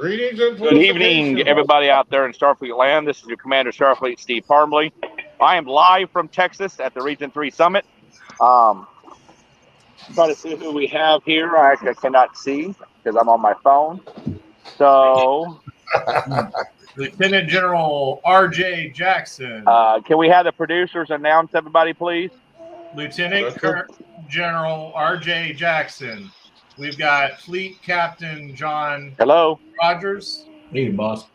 Greetings and Good evening, everybody out there in Starfleet land. This is your Commander Starfleet, Steve Parmley. I am live from Texas at the Region 3 Summit. Try to see who we have here. I actually cannot see because I'm on my phone. So, Lieutenant General R.J. Jackson. Can we have the producers announce everybody, please? Lieutenant General R.J. Jackson. We've got Fleet Captain John Rogers. Hey, boss.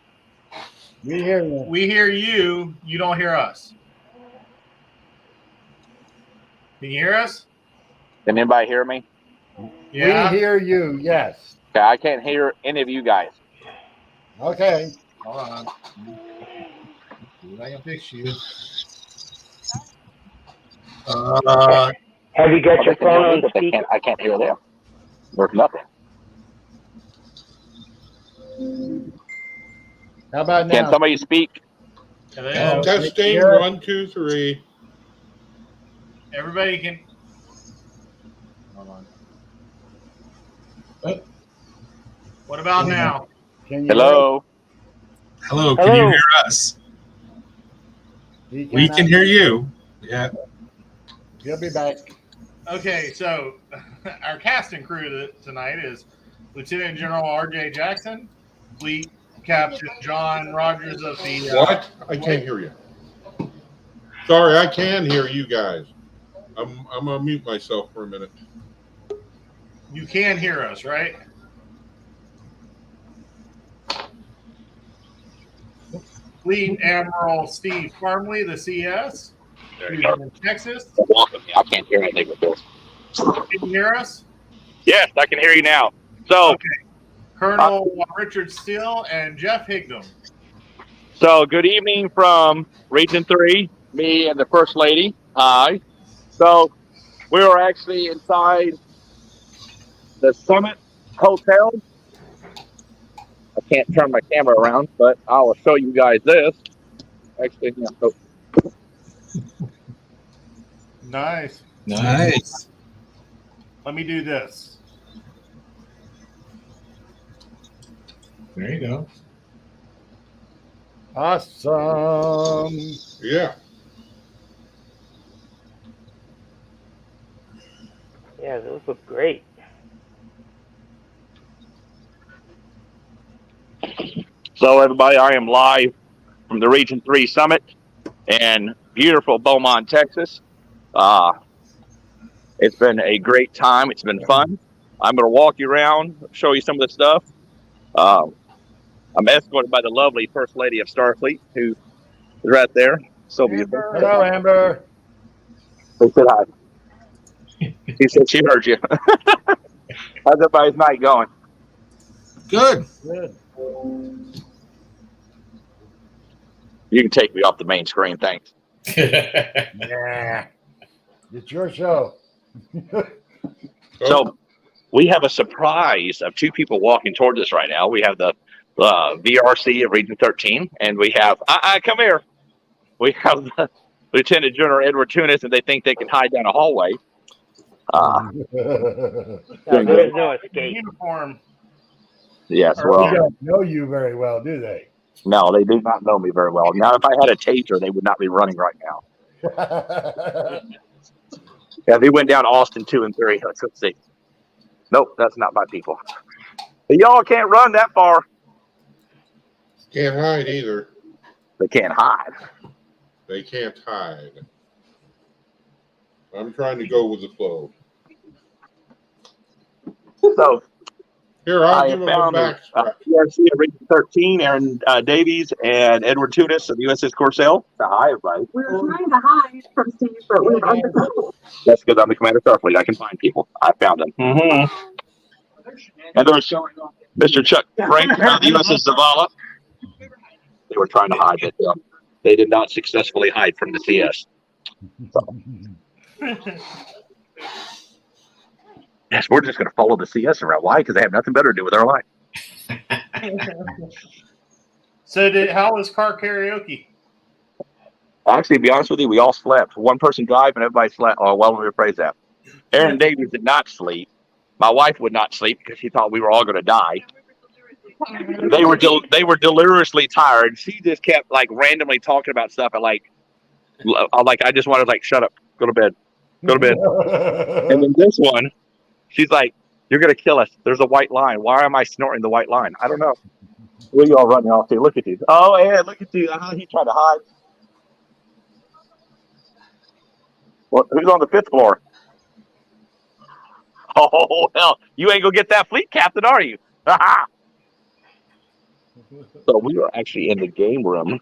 We hear you. We hear you. You don't hear us. Can you hear us? Can anybody hear me? Yeah. We hear you, yes. Okay, I can't hear any of you guys. Okay. Hold on. See if I can fix you. Have you got your phone on speaker? I can't hear them. There's nothing. How about now? Can somebody speak? Hello. Testing 1, 2, 3. Everybody can. Hold on. What about now? Hello. Hello. Can you hear us? We can hear you. Yeah. He'll be back. Okay, so our casting crew tonight is Lieutenant General R.J. Jackson, Fleet Captain John Rogers of the... What? I can't hear you. Sorry, I can hear you guys. I'm going to mute myself for a minute. You can hear us, right? Fleet Admiral Steve Parmley, the CS. In Texas. I can't hear anything with this. Can you hear us? Yes, I can hear you now. So, okay. Colonel Richard Steele and Jeff Higdon. So, good evening from Region 3, me and the First Lady. Hi. So, we are actually inside the Summit Hotel. I can't turn my camera around, but I will show you guys this. Actually, Nice. Nice. Let me do this. There you go. Awesome. Yeah. Yeah, those look great. So, everybody, I am live from the Region 3 Summit in beautiful Beaumont, Texas. It's been a great time. It's been fun. I'm going to walk you around, show you some of the stuff. I'm escorted by the lovely First Lady of Starfleet, who is right there. So beautiful. Hello, Amber. She said hi. She said she heard you. How's everybody's night going? Good. Good. You can take me off the main screen, thanks. Yeah. It's your show. So we have a surprise of two people walking towards us right now. We have the VRC of Region 13, and we have, come here. We have the Lieutenant General Edward Tunis, and they think they can hide down a hallway. There's no escape. Uniform. Yes, They well. don't know you very well, do they? No, they do not know me very well. Now, if I had a taser, they would not be running right now. Yeah, they went down Austin 2 and 3. Let's see. Nope, that's not my people. Y'all can't run that far. Can't hide either. They can't hide. They can't hide. I'm trying to go with the flow. So, here, I'll I give them a found backstrap. PRC of Region 13, Aaron Davies and Edward Tunis of the USS Corsair. Hi, everybody. We were trying to hide from Steve, but we were undercover. That's because I'm the Commander Starfleet. I can find people. I found them. Mm-hmm. And there's Mr. Chuck Frank of the USS Zavala. They were trying to hide, but they did not successfully hide from the CS. So. Yes, we're just going to follow the CS around. Why? Because they have nothing better to do with our life. So, how was car karaoke? Actually, to be honest with you, we all slept. One person drive and everybody slept. Oh, well, let me rephrase that. Aaron Davies did not sleep. My wife would not sleep because she thought we were all going to die. They were deliriously tired. She just kept like randomly talking about stuff and like I just wanted like shut up, go to bed. And then this one, she's like, "You're gonna kill us. There's a white line. Why am I snorting the white line? I don't know." Where you all running off to? Look at you. Oh yeah, look at you. He tried to hide. Well, who's on the 5th floor? Oh hell, you ain't gonna get that fleet captain, are you? So we are actually in the game room.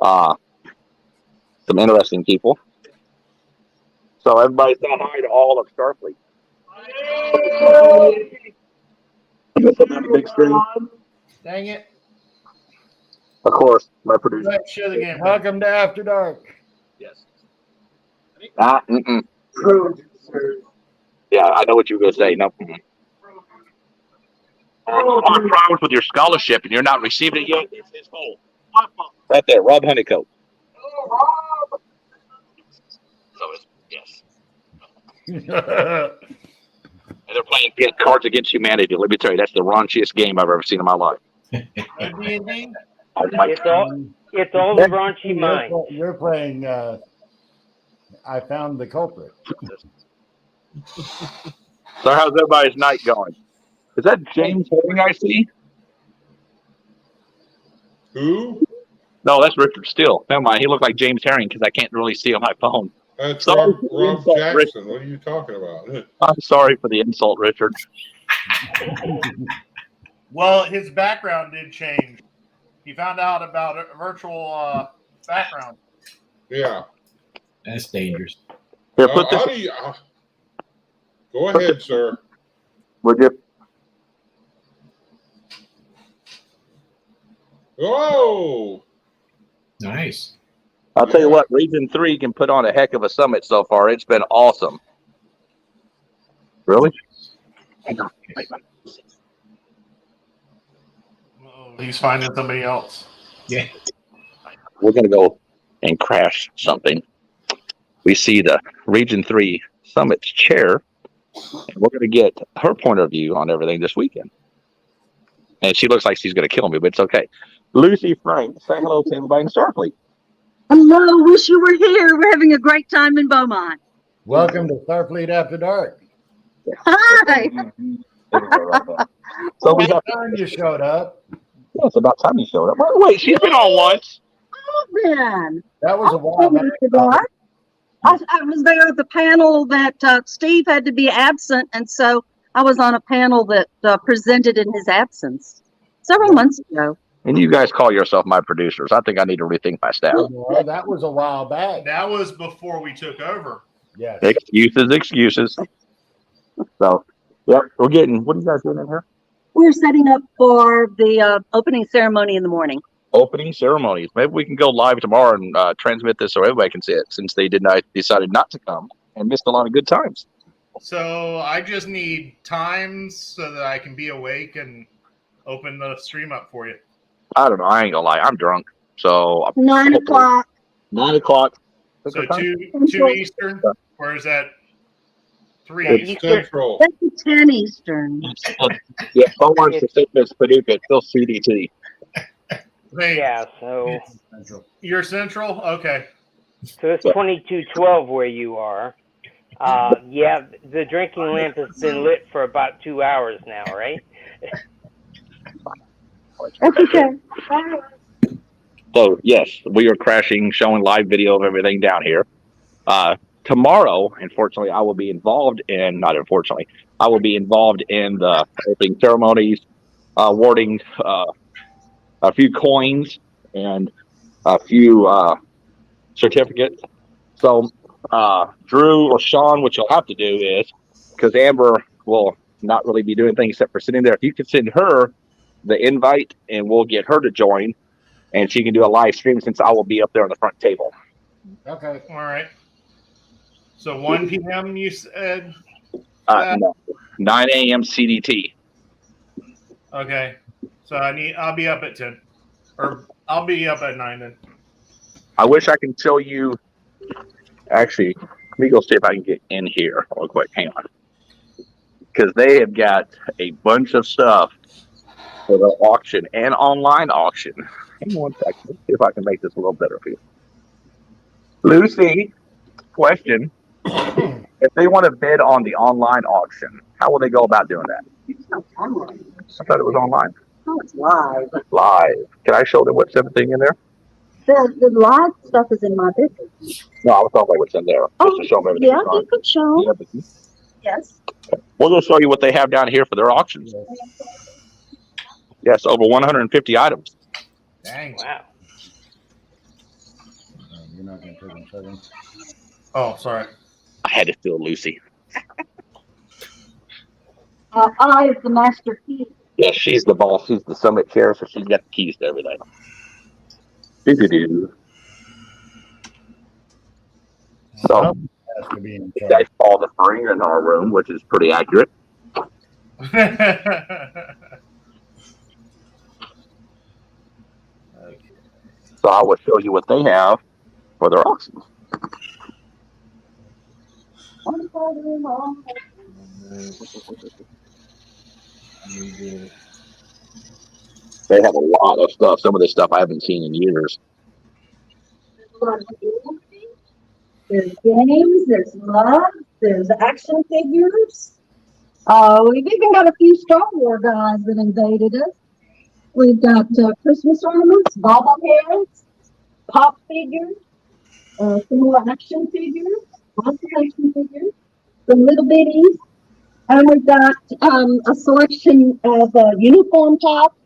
Some interesting people. So everybody say hi to all of Starfleet. Big screen. Dang it. Of course, my producer. Let's show the game. Welcome to After Dark. Yes. Yeah, I know what you were going to say. No. One problems with your scholarship and you're not receiving it yet. It's his fault. Right there, Rob Honeycoat. So it's yes. And they're playing Cards Against Humanity. Let me tell you, that's the raunchiest game I've ever seen in my life. D&D? Oh my It's all the raunchy mind. You're playing. I found the culprit. So how's everybody's night going? Is that James Herring I see? Who? No, that's Richard Steele. Never mind. He looked like James Herring because I can't really see on my phone. That's Sorry Rob, for the Rob insult, Jackson. What are you talking about? I'm sorry for the insult, Richard. Well, his background did change. He found out about a virtual background. Yeah. That's dangerous. Here, put this. How do you, go ahead, sir. Would you? Whoa! Nice. I'll tell you what, Region 3 can put on a heck of a summit so far. It's been awesome. Really? Hang on. Wait. He's finding somebody else. Yeah. We're going to go and crash something. We see the Region 3 Summit chair, and we're going to get her point of view on everything this weekend. And she looks like she's going to kill me, but it's okay. Lucy Frank, say hello to everybody in Starfleet. Hello, wish you were here. We're having a great time in Beaumont. Welcome to Starfleet After Dark. Hi. So we got. Time you showed up. Yeah, it's about time you showed up. Wait, she's been on once. Oh, man. That was a while back. I was there at the panel that Steve had to be absent, and so I was on a panel that presented in his absence several months ago. And you guys call yourself my producers. I think I need to rethink my staff. Well, that was a while back. That was before we took over. Yes. Excuses. So, yep, we're getting. What are you guys doing in here? We're setting up for the opening ceremony in the morning. Opening ceremonies. Maybe we can go live tomorrow and transmit this so everybody can see it, since they decided not to come and missed a lot of good times. So I just need times so that I can be awake and open the stream up for you. I don't know. I ain't gonna lie. I'm drunk. So 9 o'clock. 9 o'clock. So 2 Eastern, or is that 3 It's Eastern? Central. That's 10 Eastern. Yeah, phone wants to say Miss Paducah. It's still CDT. Hey, Yeah, so you're Central? Okay. it's 2212 where you are. Yeah, the drinking lamp has been lit for about 2 hours now, right? That's okay. So yes, we are crashing, showing live video of everything down here. Tomorrow, unfortunately, I will be involved in. Not unfortunately, I will be involved in the opening ceremonies, awarding a few coins and a few certificates. So, Drew or Sean, what you'll have to do is, because Amber will not really be doing things except for sitting there, if you could send her the invite and we'll get her to join and she can do a live stream since I will be up there on the front table. Okay. All right. So 1 p.m. you said? No, 9 a.m. CDT. Okay. So I'll be up at 10. Or I'll be up at 9 then. I wish I can show you. Actually, let me go see if I can get in here real quick. Hang on. Because they have got a bunch of stuff for the auction and online auction. Hang on one second. Let's see if I can make this a little better for you. Lucy, question. If they want to bid on the online auction, how will they go about doing that? It's not online. I thought it was online. Oh, it's live. Live. Can I show them what's everything in there? The live stuff is in my business. No, I was talking about what's in there. Just to show them everything. Yeah, you could show. Yeah, but Yes. we'll just show you what they have down here for their auctions. Yes, over 150 items. Dang. Wow. You're not going to take them seconds. Oh, sorry. I had to steal Lucy. I is the master key. Yeah, she's the boss. She's the summit chair, so she's got the keys to everything. Do-do-do. So, Has to be in you guys saw the three in our room, which is pretty accurate. So I will show you what they have for their auctions. They have a lot of stuff. Some of this stuff I haven't seen in years. There's games, there's love, there's action figures. We've even got a few Star Wars guys that invaded us. We've got Christmas ornaments, bobbleheads, pop figures, some more action figures, lots of action figures, some little bitties. And we've got a selection of uniform tops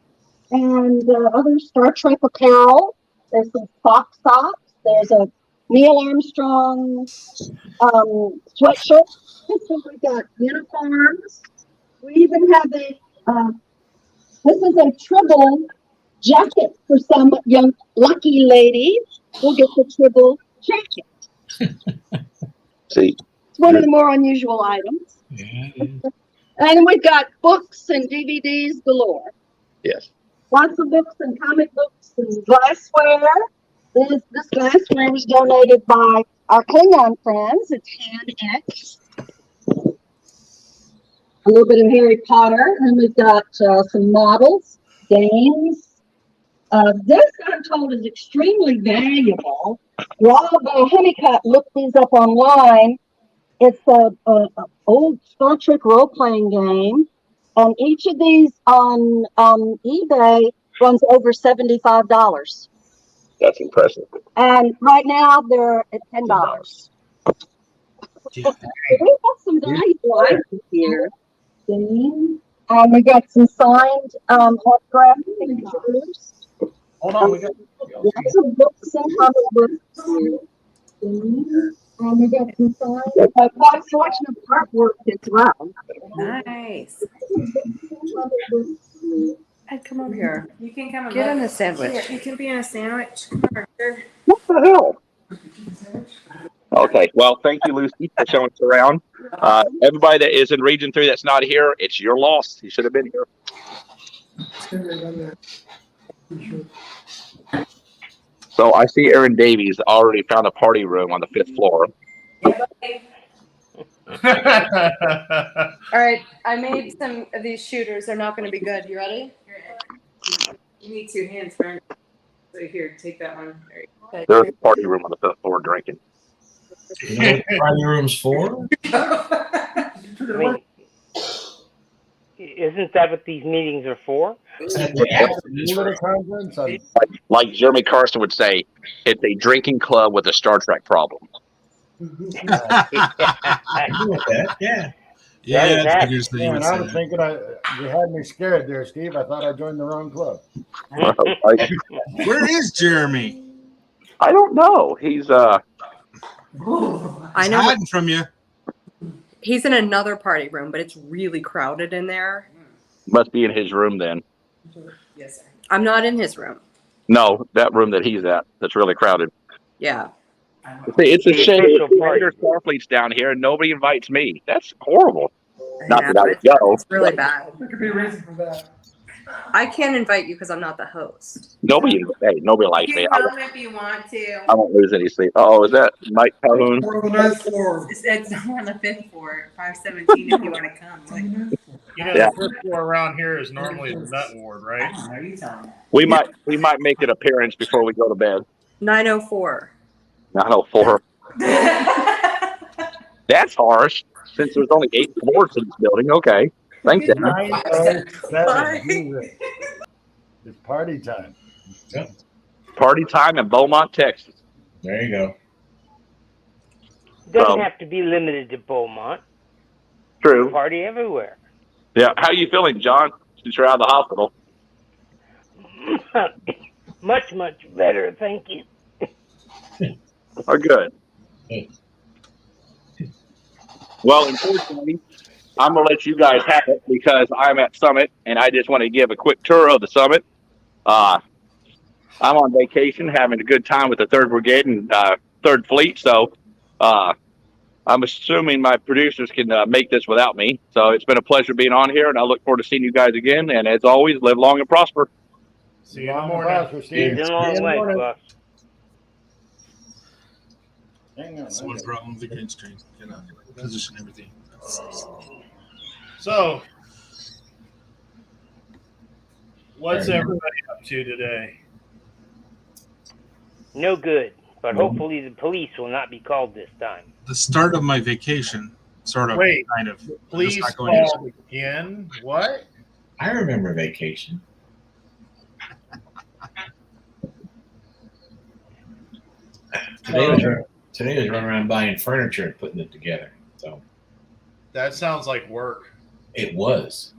and other Star Trek apparel. There's some Fox socks. There's a Neil Armstrong sweatshirt. We've got uniforms. We even have this is a Tribble jacket for some young lucky ladies. We'll get the Tribble jacket. See, It's one of the more unusual items. And we've got books and DVDs galore. yes. Lots of books and comic books and glassware. This glassware was donated by our Klingon friends. It's hand X. A little bit of Harry Potter, and we've got some models, games. This, I'm told, is extremely valuable. Rob Honeycutt looked these up online. It's a old Star Trek role-playing game, and each of these on eBay runs over $75. That's impressive. And right now they're at $10. We have some valuable items here. We got some signed autograph pictures. Hold on, we got Lots of books and comic books. We got some signed quite a selection of artwork as well. Nice. Ed, come over here. You can come and Get look. on the sandwich. Here, you can be in a sandwich. Come over here. What the hell? Okay, well, thank you, Lucy, for showing us around. Everybody that is in Region 3 that's not here, it's your loss. You should have been here. So I see Aaron Davies already found a party room on the 5th floor. All right, I made some of these shooters. They're not going to be good. You ready? You need two hands for it. So here, take that one. There you Okay. There's a party room on the 5th floor drinking. You know what the party room's for? I mean, isn't that what these meetings are for? Little conference on Like Jeremy Carson would say, it's a drinking club with a Star Trek problem. I agree with that. Yeah. Yeah, that- figures that you Man, would I say was that. thinking you had me scared there, Steve. I thought I joined the wrong club. Like, Where is Jeremy? I don't know. He's I He's know hiding from you. he's in another party room, but it's really crowded in there. must be in his room then. Yes, sir. I'm not in his room. No, that room that he's at that's really crowded. Yeah. See, it's a The shame. official party. There's Starfleet's down here and nobody invites me. That's horrible. Not Yeah, that I would it's, go. it's really bad. There could be a reason for that. I can't invite you because I'm not the host. Nobody likes You me. can come if you want to. I won't lose any sleep. Oh, is that Mike Calhoun? It's on the 5th floor, 517 if you want to come. Like, The first floor around here is normally the nut ward, right? We might make an appearance before we go to bed. 904. 904. That's harsh. Since there's only 8 floors in this building. Okay. Thanks, Ed. 907. Jesus. It's party time. Yep. Party time in Beaumont, Texas. There you go. Doesn't have to be limited to Beaumont. True. Party everywhere. Yeah. How you feeling, John? Since you're out of the hospital. Much, much better, thank you. Oh, good. Well, unfortunately, I'm going to let you guys have it because I'm at Summit, and I just want to give a quick tour of the Summit. I'm on vacation, having a good time with the 3rd Brigade and 3rd Fleet, so I'm assuming my producers can make this without me. So it's been a pleasure being on here, and I look forward to seeing you guys again. And as always, live long and prosper. See you in the morning. See you in the morning, boss. Someone brought one of the green screens. Position everything. So, what's everybody up to today? No good, but hopefully the police will not be called this time. The start of my vacation, sort of, Wait, kind of. Police Just not going called again? What? I remember vacation. Today was running around buying furniture and putting it together. So That sounds like work. it was.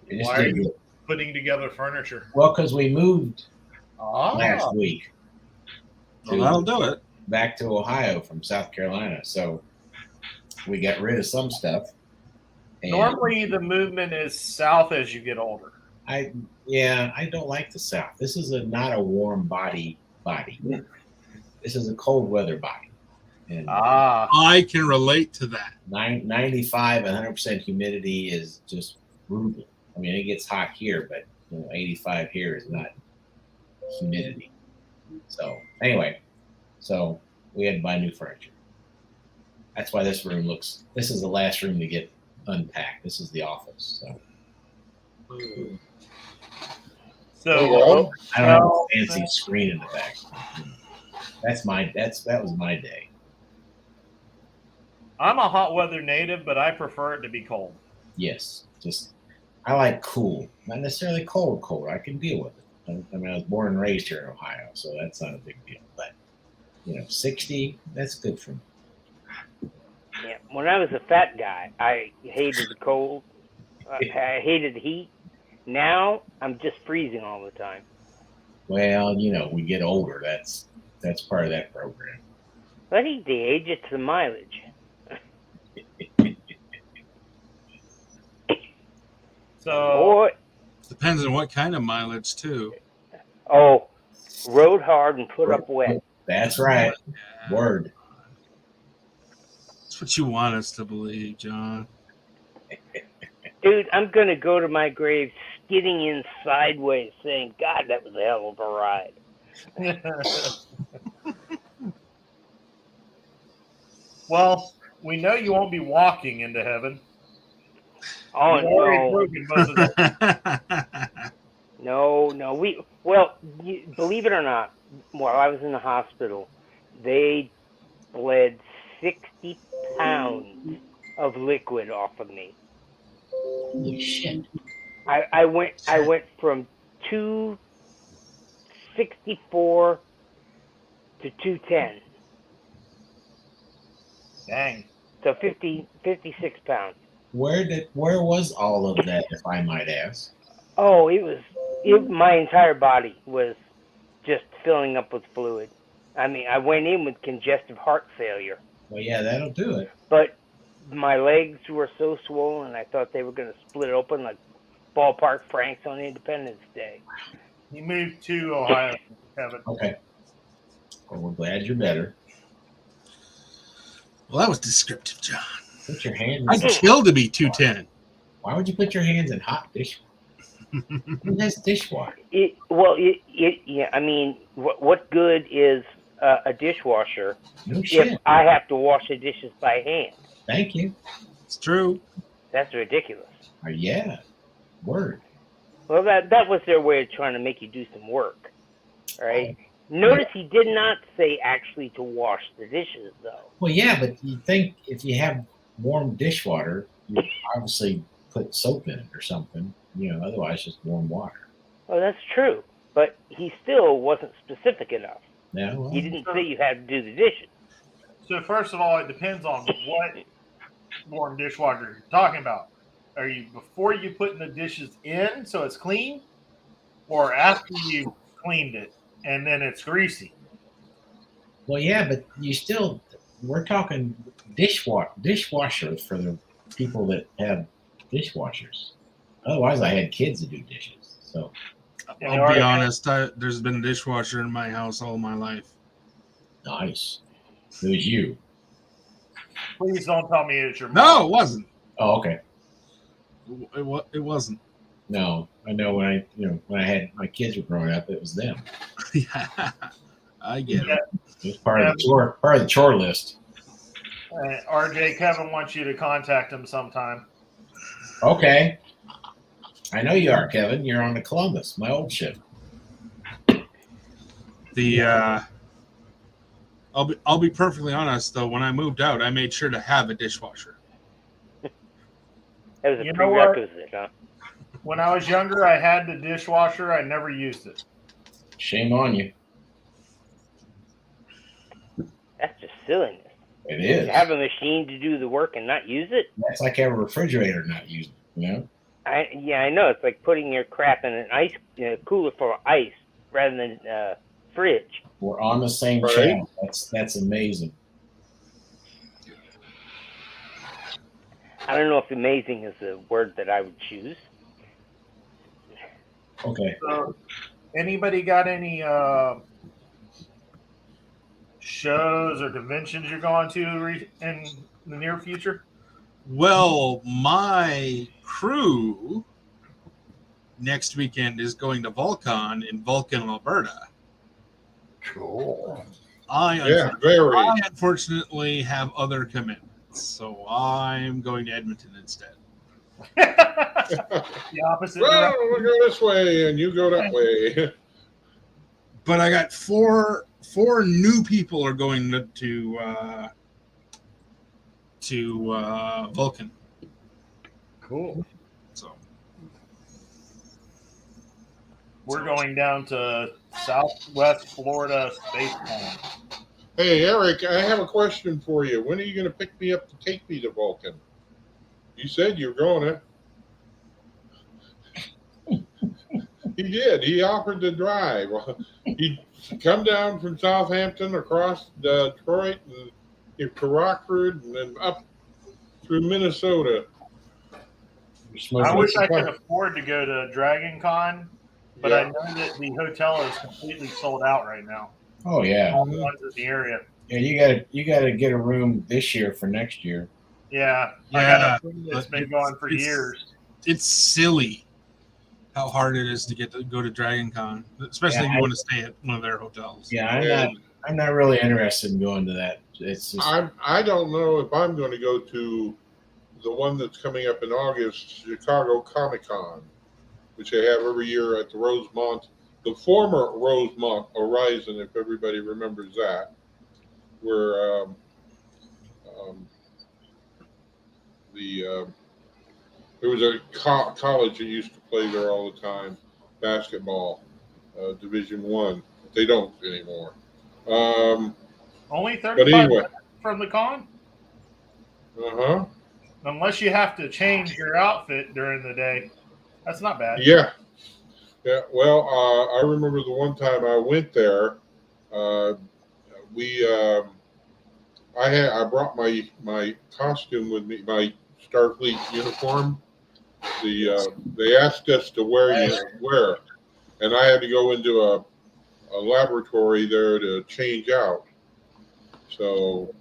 Why are you putting together furniture? Well, because we moved Ah, last week. Well, that'll do it. Back to Ohio from South Carolina. So we got rid of some stuff. And normally the movement is south as you get older. I don't like the South. This is not a warm body. This is a cold weather body. And I can relate to that. 95, 100% humidity is just brutal. I mean, it gets hot here, but 85 here is not humidity. So anyway, we had to buy new furniture. That's why this is the last room to get unpacked. This is the office. So I don't have a fancy screen in the back. That was my day. I'm a hot weather native, but I prefer it to be cold. Yes, I like cool, not necessarily cold. I can deal with it. I mean, I was born and raised here in Ohio, so that's not a big deal. But 60, that's good for me. Yeah, when I was a fat guy, I hated the cold. I hated the heat. Now I'm just freezing all the time. Well, we get older. That's part of that program. But ain't the age, it's the mileage. So depends on what kind of mileage too. Oh, rode hard and put up wet. That's right. Yeah. Word. That's what you want us to believe, John. Dude, I'm gonna go to my grave skidding in sideways, saying, "God, that was a hell of a ride." Well, we know you won't be walking into heaven. Oh You've already no! broken most of that. No. Believe it or not, while I was in the hospital, they bled 60 pounds of liquid off of me. Holy shit! I went from 264 to 210. Dang. So 56 pounds. Where was all of that, if I might ask? Oh, my entire body was just filling up with fluid. I mean, I went in with congestive heart failure. Well, yeah, that'll do it. But my legs were so swollen, I thought they were going to split open like Ballpark Franks on Independence Day. You moved to Ohio, Kevin. Okay. Well, we're glad you're better. Well, that was descriptive, John. Put your hands. I'd kill to be 210. Why would you put your hands in hot dishwater? Who has dishwater? I mean, what good is a dishwasher if I have to wash the dishes by hand? Thank you. It's true. That's ridiculous. Yeah, word. Well, that was their way of trying to make you do some work, right? Notice he did not say actually to wash the dishes, though. Well, yeah, but you think if you have warm dishwater, you obviously put soap in it or something. Otherwise just warm water. Well, that's true, but he still wasn't specific enough. Yeah, well, He didn't say you had to do the dishes. So first of all, it depends on what warm dishwater you're talking about. Are you before you putting the dishes in so it's clean, or after you cleaned it and then it's greasy? well, yeah, but we're talking dishwasher for the people that have dishwashers. Otherwise, I had kids that do dishes. So I'll be honest. There's been a dishwasher in my house all my life. nice. It was you. Please don't tell me it's your mom. No, it wasn't. Oh, okay. It wasn't. No, I know when I had my kids were growing up, it was them. Yeah, I get it. It was part of the chore list. RJ, Kevin wants you to contact him sometime. Okay. I know you are, Kevin. You're on the Columbus, my old ship. I'll be perfectly honest though. When I moved out, I made sure to have a dishwasher. That was a prerequisite, huh? When I was younger, I had the dishwasher. I never used it. Shame on you. That's just silliness. It is. To have a machine to do the work and not use it? That's like having a refrigerator not using it, I know. It's like putting your crap in an ice cooler for ice rather than fridge. We're on the same channel. That's amazing. I don't know if amazing is the word that I would choose. Okay. So, anybody got any shows or conventions you're going to in the near future? Well, my crew next weekend is going to Volcon in Vulcan, Alberta. Cool. I unfortunately have other commitments, so I'm going to Edmonton instead. The opposite. Well, we'll go this way and you go that way. But I got four new people are going to Vulcan. Cool. So we're going down to Southwest Florida Space Con. Hey, Eric, I have a question for you. When are you going to pick me up to take me to Vulcan? You said you were going to. He did. He offered to drive. He'd come down from Southampton across Detroit and to Rockford and then up through Minnesota. I wish I could afford to go to Dragon Con, but I know that the hotel is completely sold out right now. Oh yeah. All the ones in the area. Yeah, you gotta get a room this year for next year. Yeah. I got a friend that's been going for years. It's silly how hard it is to go to Dragon Con, especially if you want to stay at one of their hotels. Yeah, I'm not really interested in going to that. It's just I don't know if I'm going to go to the one that's coming up in August, Chicago Comic-Con, which they have every year at the Rosemont, the former Rosemont Horizon, if everybody remembers that, where there was a college that used to play there all the time, basketball, Division I. They don't anymore. Only 35 anyway. from the con? Uh-huh. Unless you have to change your outfit during the day. That's not bad. Yeah. Yeah. Well, I remember the one time I went there, I brought my costume with me, my Starfleet uniform. They asked us to wear, and I had to go into a laboratory there to change out. So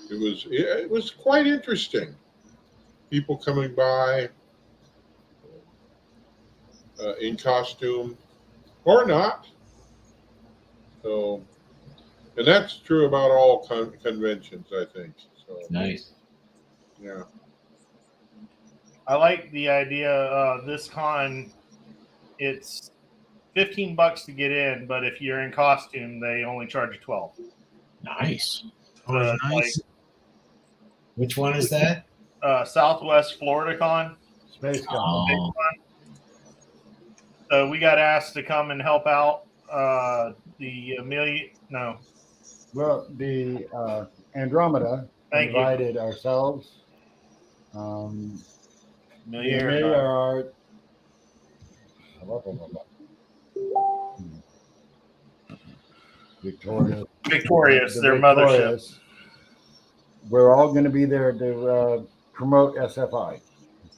it was quite interesting. People coming by in costume or not. So, and that's true about all conventions, I think. So nice. Yeah. I like the idea. This con, it's $15 to get in, but if you're in costume, they only charge you 12. Nice. Oh, it's nice. Which one is that? Southwest Florida Con. Space Con. Oh, So we got asked to come and help out the Well, the Andromeda Thank you. invited ourselves, the Amelia Amelia Earhart. Victorious, their mothership. We're all going to be there to promote SFI.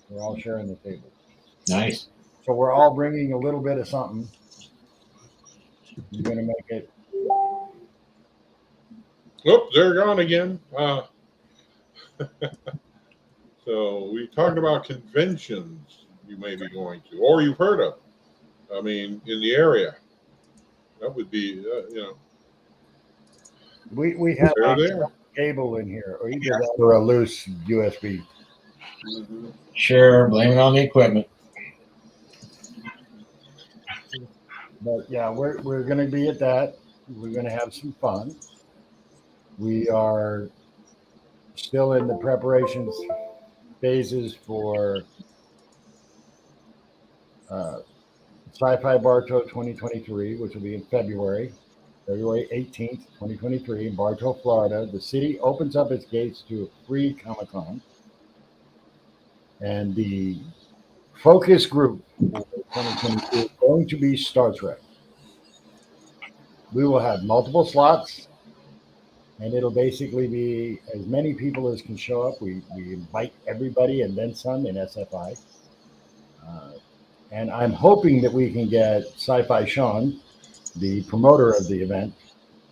We're all sharing the table. nice. So we're all bringing a little bit of something. You're going to make it. Oops, they're gone again. So we talked about conventions you may be going to, or you've heard of. I mean, in the area. That would be, We have they're a there. cable in here, or either that or a loose USB. Mhm. Sure, blame it on the equipment. But yeah, we're going to be at that. We're going to have some fun. We are still in the preparations phases for Sci-Fi Bartow 2023, which will be in February 18th, 2023, in Bartow, Florida. The city opens up its gates to a free Comic-Con. And the focus group for 2022 is going to be Star Trek. We will have multiple slots, and it'll basically be as many people as can show up. We invite everybody and then some in SFI. And I'm hoping that we can get Sci-Fi Sean, the promoter of the event,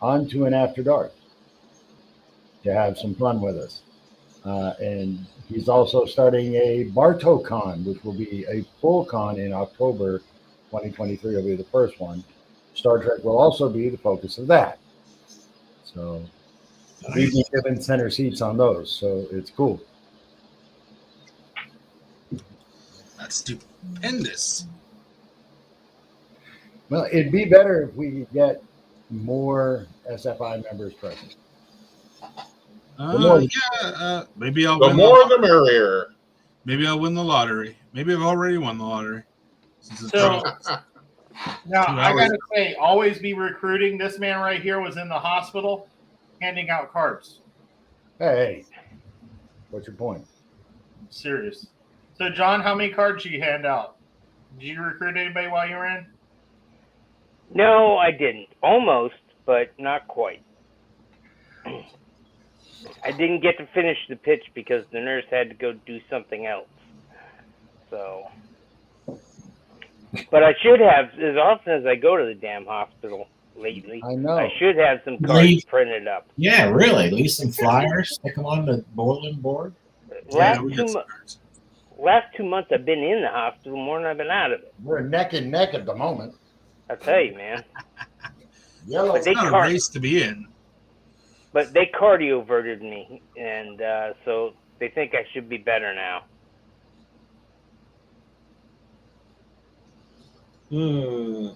onto an After Dark to have some fun with us. And he's also starting a Bartow Con, which will be a full con in October 2023. Will be the first one. Star Trek will also be the focus of that. So we've been given center seats on those, so it's cool. That's stupendous. Well, it'd be better if we could get more SFI members present. Maybe I'll The win more the merrier. Maybe I'll win the lottery. Maybe I've already won the lottery. So now 2 I hours. gotta say, always be recruiting. This man right here was in the hospital handing out cards. Hey, what's your point? I'm serious. So John, how many cards did you hand out? Did you recruit anybody while you were in? No, I didn't. Almost, but not quite. I didn't get to finish the pitch because the nurse had to go do something else. So, but I should have, as often as I go to the damn hospital lately, I know. I should have some cards printed up. Yeah, really. Leave some flyers, stick them on the bulletin board. Last 2 months I've been in the hospital more than I've been out of it. We're neck and neck at the moment. I tell you, man. Yellow. It's not a race to be in. But they cardioverted me, and so they think I should be better now. Yeah.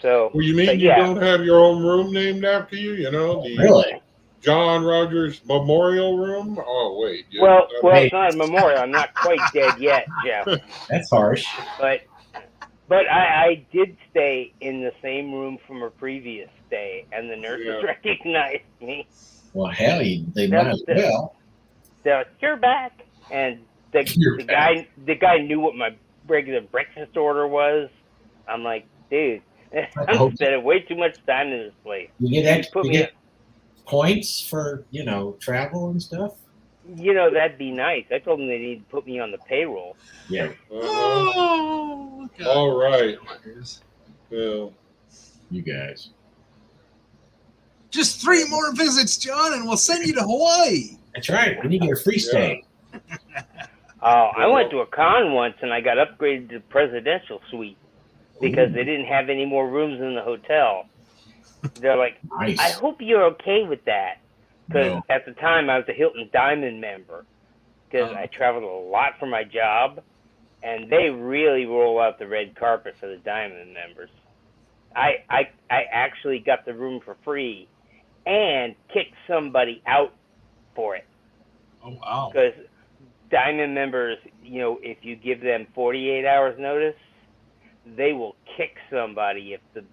So. Well, you mean you don't have your own room named after you? You know, the Really? John Rogers Memorial Room? Oh, wait. Well, it's not a memorial. I'm not quite dead yet, Jeff. That's harsh. But I did stay in the same room from a previous stay, and the nurses recognized me. Well, hell, they might as well. They're like, "You're back," and the guy knew what my regular breakfast order was. I'm like, dude, I'm spending way too much time in this place. You get points for travel and stuff. That'd be nice. I told them they need to put me on the payroll. Yeah. Oh, God. All right. Yeah. You guys. Just 3 more visits, John, and we'll send you to Hawaii. That's right. Then you get a free stay. I went to a con once, and I got upgraded to presidential suite because they didn't have any more rooms in the hotel. They're like, nice. I hope you're okay with that. Because at the time, I was a Hilton Diamond member. because I traveled a lot for my job, and they really roll out the red carpet for the Diamond members. I actually got the room for free and kicked somebody out for it. Oh wow. Because Diamond members, if you give them 48 hours notice, they will kick somebody if the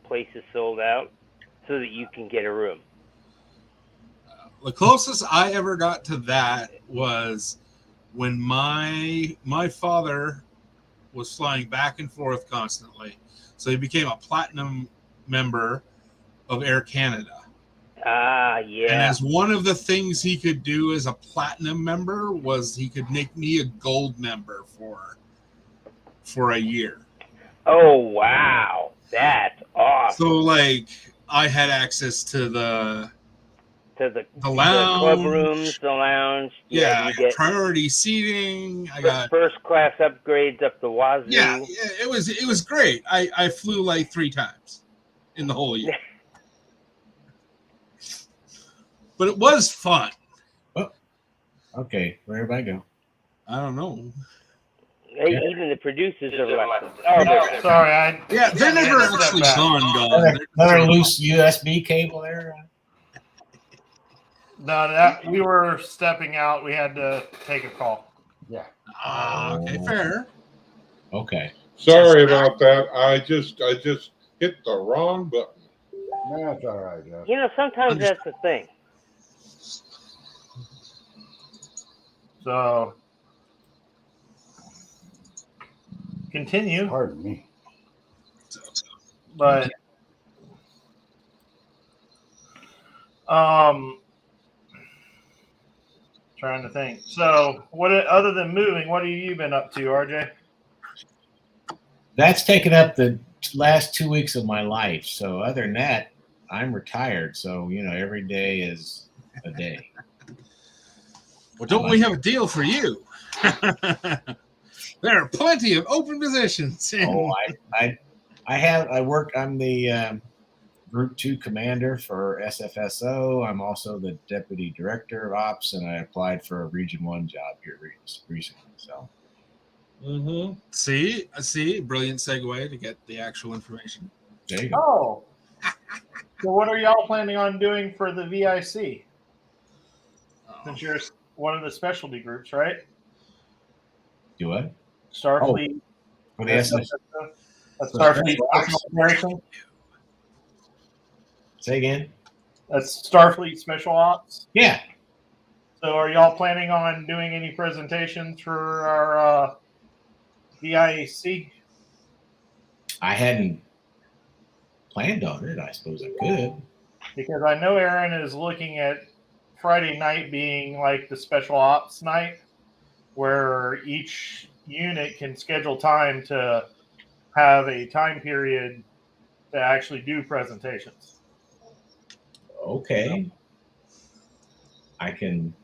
place is sold out so that you can get a room. The closest I ever got to that was when my father was flying back and forth constantly. So he became a platinum member of Air Canada. Ah, yeah. And as one of the things he could do as a platinum member was he could make me a gold member for a year. Oh, wow. That's awesome. So like I had access to the lounge, the club rooms, the lounge. Yeah, you I got get priority seating. I got first class upgrades up the wazoo. Yeah, it was great. I flew like 3 times in the whole year. But it was fun. Oh, okay. Where did I go? I don't know. Even the producers are left. Oh, sorry. They're never actually gone. Another loose USB cable there. No, we were stepping out. We had to take a call. Yeah. Okay, fair. Okay. Sorry about that. I just hit the wrong button. No, that's all right, Jeff. Sometimes that's the thing. So, continue. Pardon me. But, trying to think. So, what other than moving, what have you been up to, RJ? That's taken up the last 2 weeks of my life. So other than that, I'm retired. So, every day is a day. Well, don't we have a deal for you? There are plenty of open positions. Oh, I'm the Group 2 commander for SFSO. I'm also the deputy director of ops, and I applied for a Region 1 job here recently. So, See, brilliant segue to get the actual information. There you go. Oh, so what are y'all planning on doing for the VIC? Since you're one of the specialty groups, right? Do what? Starfleet. For the SFSO. Starfleet Special Operations. Say again. That's Starfleet Special Ops. Yeah. So, are y'all planning on doing any presentations for our VIC? I hadn't planned on it. I suppose I could. Because I know Aaron is looking at Friday night being like the special ops night, where each unit can schedule time to have a time period to actually do presentations. Okay. I can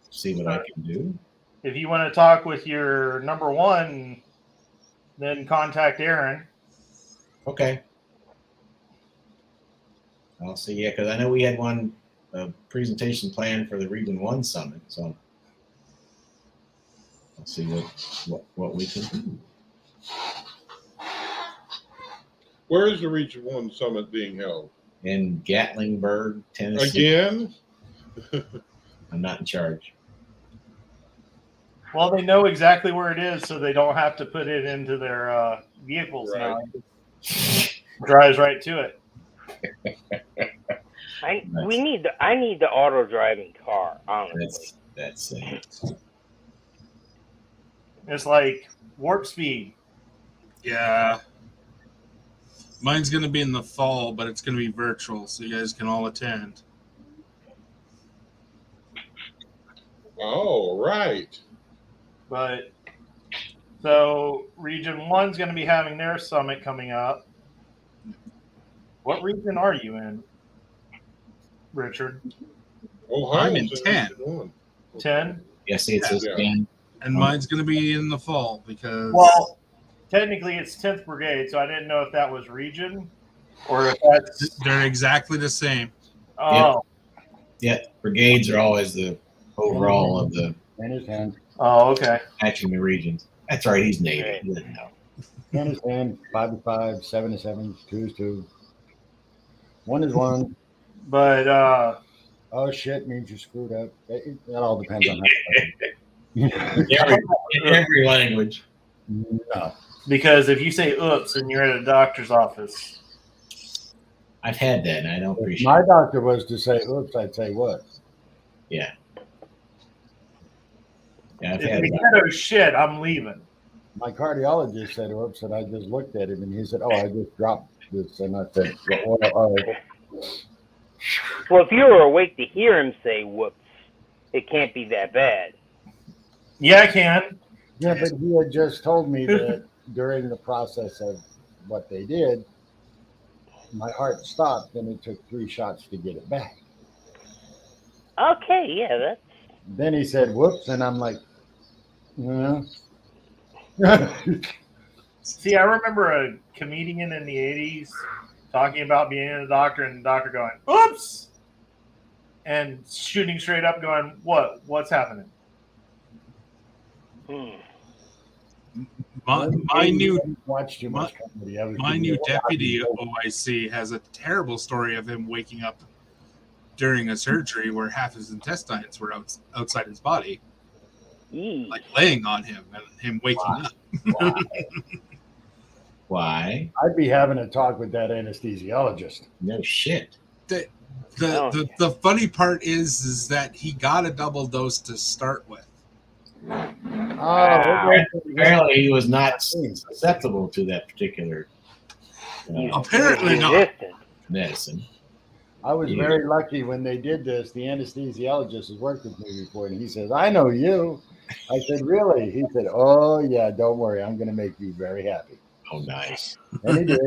see what I can do. If you want to talk with your number one, then contact Aaron. Okay. I'll see. Yeah, because I know we had a presentation planned for the Region 1 Summit. So I'll see what we can do. Where is the Region 1 Summit being held? In Gatlinburg, Tennessee. Again? I'm not in charge. Well, they know exactly where it is, so they don't have to put it into their vehicles now. Drives right to it. I need the auto driving car, honestly. That's It's like warp speed. Yeah. Mine's going to be in the fall, but it's going to be virtual, so you guys can all attend. Oh, right. But so Region 1's going to be having their summit coming up. What region are you in, Richard? I'm in 10. 10? Yes, it's 10. And mine's going to be in the fall because... Well, technically it's 10th Brigade, so I didn't know if that was region or if that's... They're exactly the same. Oh. Yeah, brigades are always the overall of the In his hand. Oh, okay. Matching the regions. That's right. He's Navy. Right. He doesn't know. In his hand. 5 is 5, 7 is 7, 2 is 2. 1 is 1. But Oh shit means you're screwed up. That all depends on In every language. No. because if you say oops and you're at a doctor's office, I've had that, and I don't If appreciate my it. doctor was to say oops, I'd say what? Yeah. Yeah, I've if had you that. said oh shit, I'm leaving. My cardiologist said oops, and I just looked at him and he said, oh, I just dropped this. And I said, well, Well, if you were awake to hear him say whoops, it can't be that bad. Yeah, I can. yeah, but he had just told me that during the process of what they did, my heart stopped and it took 3 shots to get it back. Okay, yeah, that's Then he said whoops, and I'm like, yeah. See, I remember a comedian in the 80s talking about being a doctor and the doctor going, oops! And shooting straight up going, what? What's happening? My new watch too much comedy. my new deputy OIC has a terrible story of him waking up during a surgery where half his intestines were outside his body, like laying on him and him waking up. Why? I'd be having a talk with that anesthesiologist. No shit. The funny part is that he got a double dose to start with. Apparently, he was not susceptible to that particular apparently not medicine. I was very lucky when they did this. The anesthesiologist has worked with me before, and he says, I know you. I said, really? He said, oh, yeah, don't worry. I'm going to make you very happy. Oh, nice. And he did.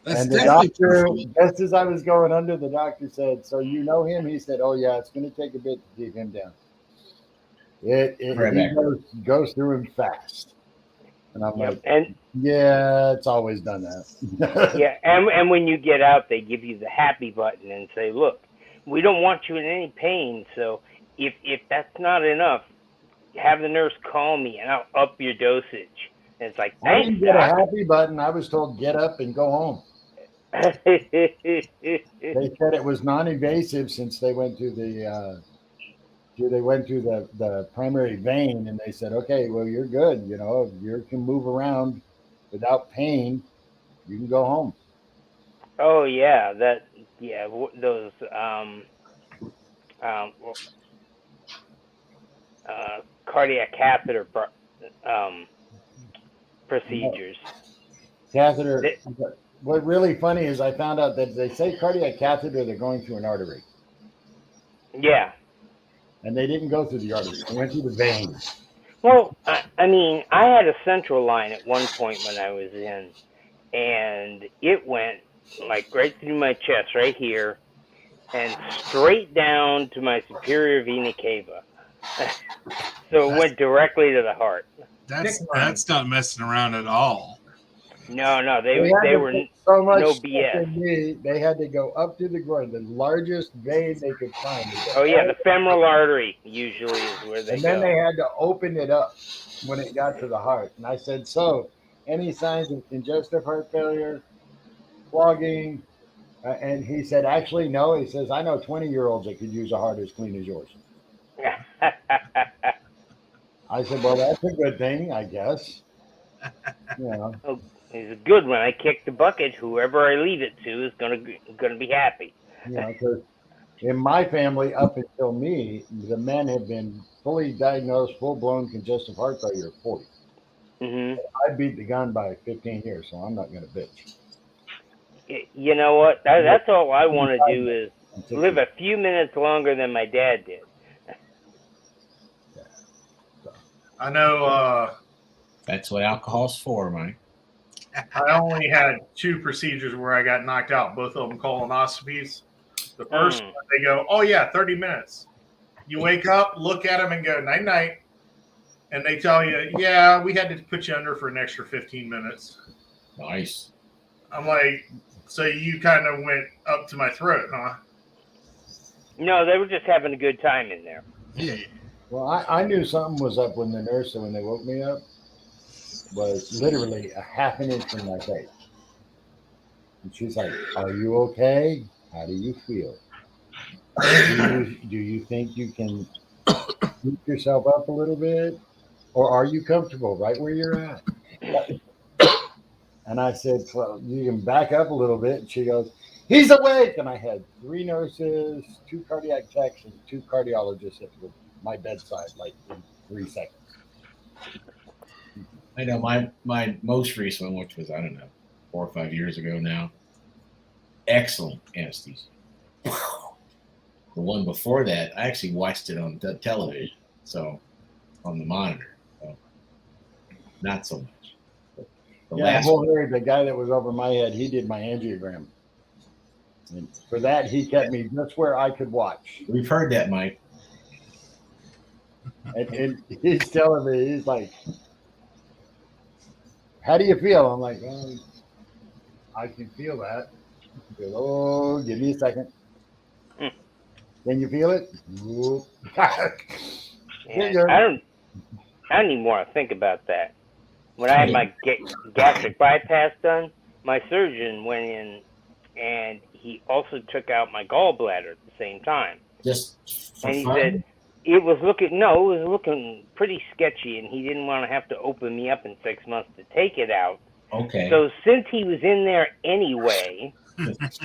That's and the doctor, just as I was going under, the doctor said, so you know him? He said, oh, yeah, it's going to take a bit to keep him down. He goes through him fast. And I'm like, yeah, it's always done that. yeah, and when you get out, they give you the happy button and say, look, we don't want you in any pain, so if that's not enough, have the nurse call me and I'll up your dosage. And it's like, I didn't get a happy button. I was told get up and go home. They said it was non-invasive since they went to the primary vein, and they said, okay, well, you're good. You know, if you can move around without pain, you can go home. Oh yeah, those cardiac catheter procedures. Catheter. What really funny is I found out that they say cardiac catheter, they're going through an artery. Yeah. And they didn't go through the artery. They went through the vein. Well, I mean, I had a central line at one point when I was in, and it went like right through my chest, right here, and straight down to my superior vena cava. So it went directly to the heart. That's not messing around at all. No, they were so much no BS. They had to go up to the groin, the largest vein they could find. Oh yeah, the femoral artery usually is where they go. And then they had to open it up when it got to the heart. And I said, so any signs of congestive heart failure, clogging? And he said, actually, no. He says, I know 20-year-olds that could use a heart as clean as yours. I said, well, that's a good thing, I guess. Yeah. Oh, it's a good one. I kick the bucket. Whoever I leave it to is gonna be happy. Yeah, because in my family, up until me, the men have been fully diagnosed, full-blown congestive heart failure at 40. Mm-hmm. I beat the gun by 15 years, so I'm not going to bitch. You know what? That's all I want to do is live a few minutes longer than my dad did. I know. That's what alcohol's for, Mike. I only had 2 procedures where I got knocked out, both of them colonoscopies. The first one, they go, oh, yeah, 30 minutes. You wake up, look at them, and go, night-night. And they tell you, yeah, we had to put you under for an extra 15 minutes. Nice. I'm like, so you kind of went up to my throat, huh? No, they were just having a good time in there. Yeah. Well, I knew something was up when the nurse, when they woke me up, was literally a half an inch from my face. And she's like, "Are you okay? How do you feel? Do you think you can keep yourself up a little bit? Or are you comfortable right where you're at?" And I said, "Well, you can back up a little bit." And she goes, "He's awake." And I had 3 nurses, 2 cardiac techs, and 2 cardiologists at my bedside, like in 3 seconds. I know my most recent one, which was, I don't know, 4 or 5 years ago now. Excellent anesthesia. The one before that, I actually watched it on the television, so on the monitor. So not so much. But the last one, The guy that was over my head, he did my angiogram. And for that, he kept me just where I could watch. we've heard that, Mike. And he's telling me, he's like, "How do you feel?" I'm like, "Well, I can feel that." He goes, "Oh, give me a second." Can you feel it? Yeah, I don't even want to think about that. When I had my gastric bypass done, my surgeon went in and he also took out my gallbladder at the same time. Just for And he fun? said it was looking pretty sketchy, and he didn't want to have to open me up in 6 months to take it out. Okay. So since he was in there anyway,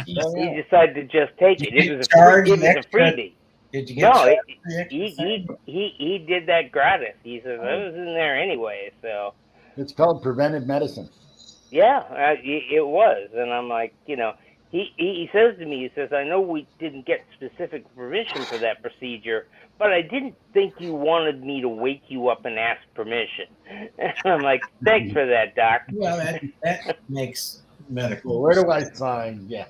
he decided to just take it. It was a freebie. Did you get No, charged he did that gratis. He says I was in there anyway, so It's called preventive medicine. yeah, it was. And I'm like, he says to me, he says, "I know we didn't get specific permission for that procedure, but I didn't think you wanted me to wake you up and ask permission." And I'm like, "Thanks for that, Doc." Well, that makes medical. Well, where do I sign? Yeah.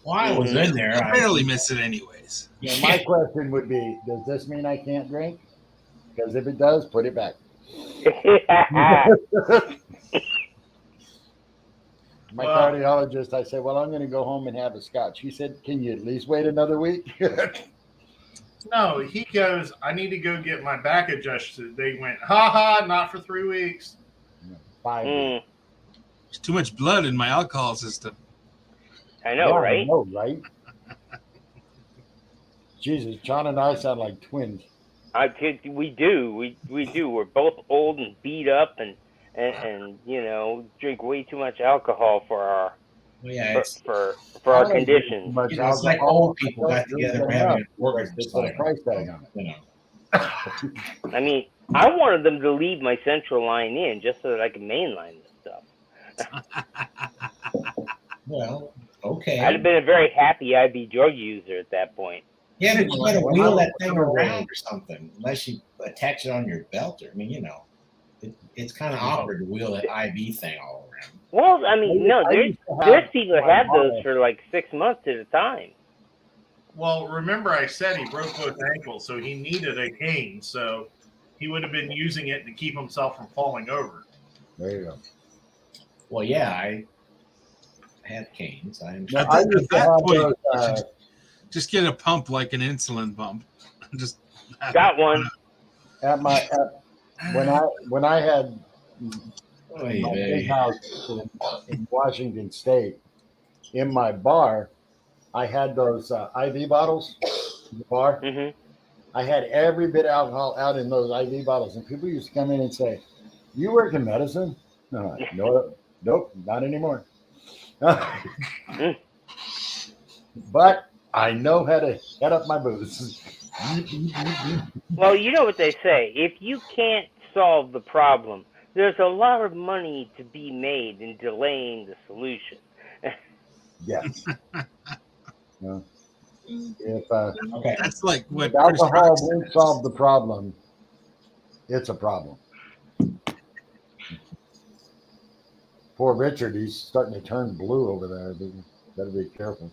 Well, I was in there. I barely miss it anyways. Yeah, my question would be, does this mean I can't drink? Because if it does, put it back. My cardiologist, I said, "Well, I'm going to go home and have a scotch." He said, "Can you at least wait another week?" No, he goes, "I need to go get my back adjusted." They went, "Ha ha, not for 3 weeks." 5 weeks. There's too much blood in my alcohol system. I know, right? I know, right? Jesus, John and I sound like twins. We do. We do. We're both old and beat up, and drink way too much alcohol for our for our conditions. It's like old people got together and having an organ It's a price tag on it. I mean, I wanted them to leave my central line in just so that I could mainline this stuff. Well, okay. I'd have been a very happy IV drug user at that point. Yeah, but you gotta wheel that thing around or something, unless you attach it on your belt. Or, I mean, it's kind of awkward to wheel that IV thing all around. Well, I mean, no, there's people that have those for like 6 months at a time. Well, remember I said he broke both ankles, so he needed a cane. So he would have been using it to keep himself from falling over. There you go. Well, yeah, I have canes. At that point, you should just get a pump like an insulin pump. Just got one. When I had my big house in Washington State, in my bar, I had those IV bottles in the bar. Mm-hmm. I had every bit of alcohol out in those IV bottles, and people used to come in and say, "You work in medicine?" No, nope, not anymore. But I know how to head up my booze. Well, you know what they say. If you can't solve the problem, there's a lot of money to be made in delaying the solution. Yes. If that's like what alcohol won't solve the problem, it's a problem. Poor Richard, he's starting to turn blue over there. Better be careful.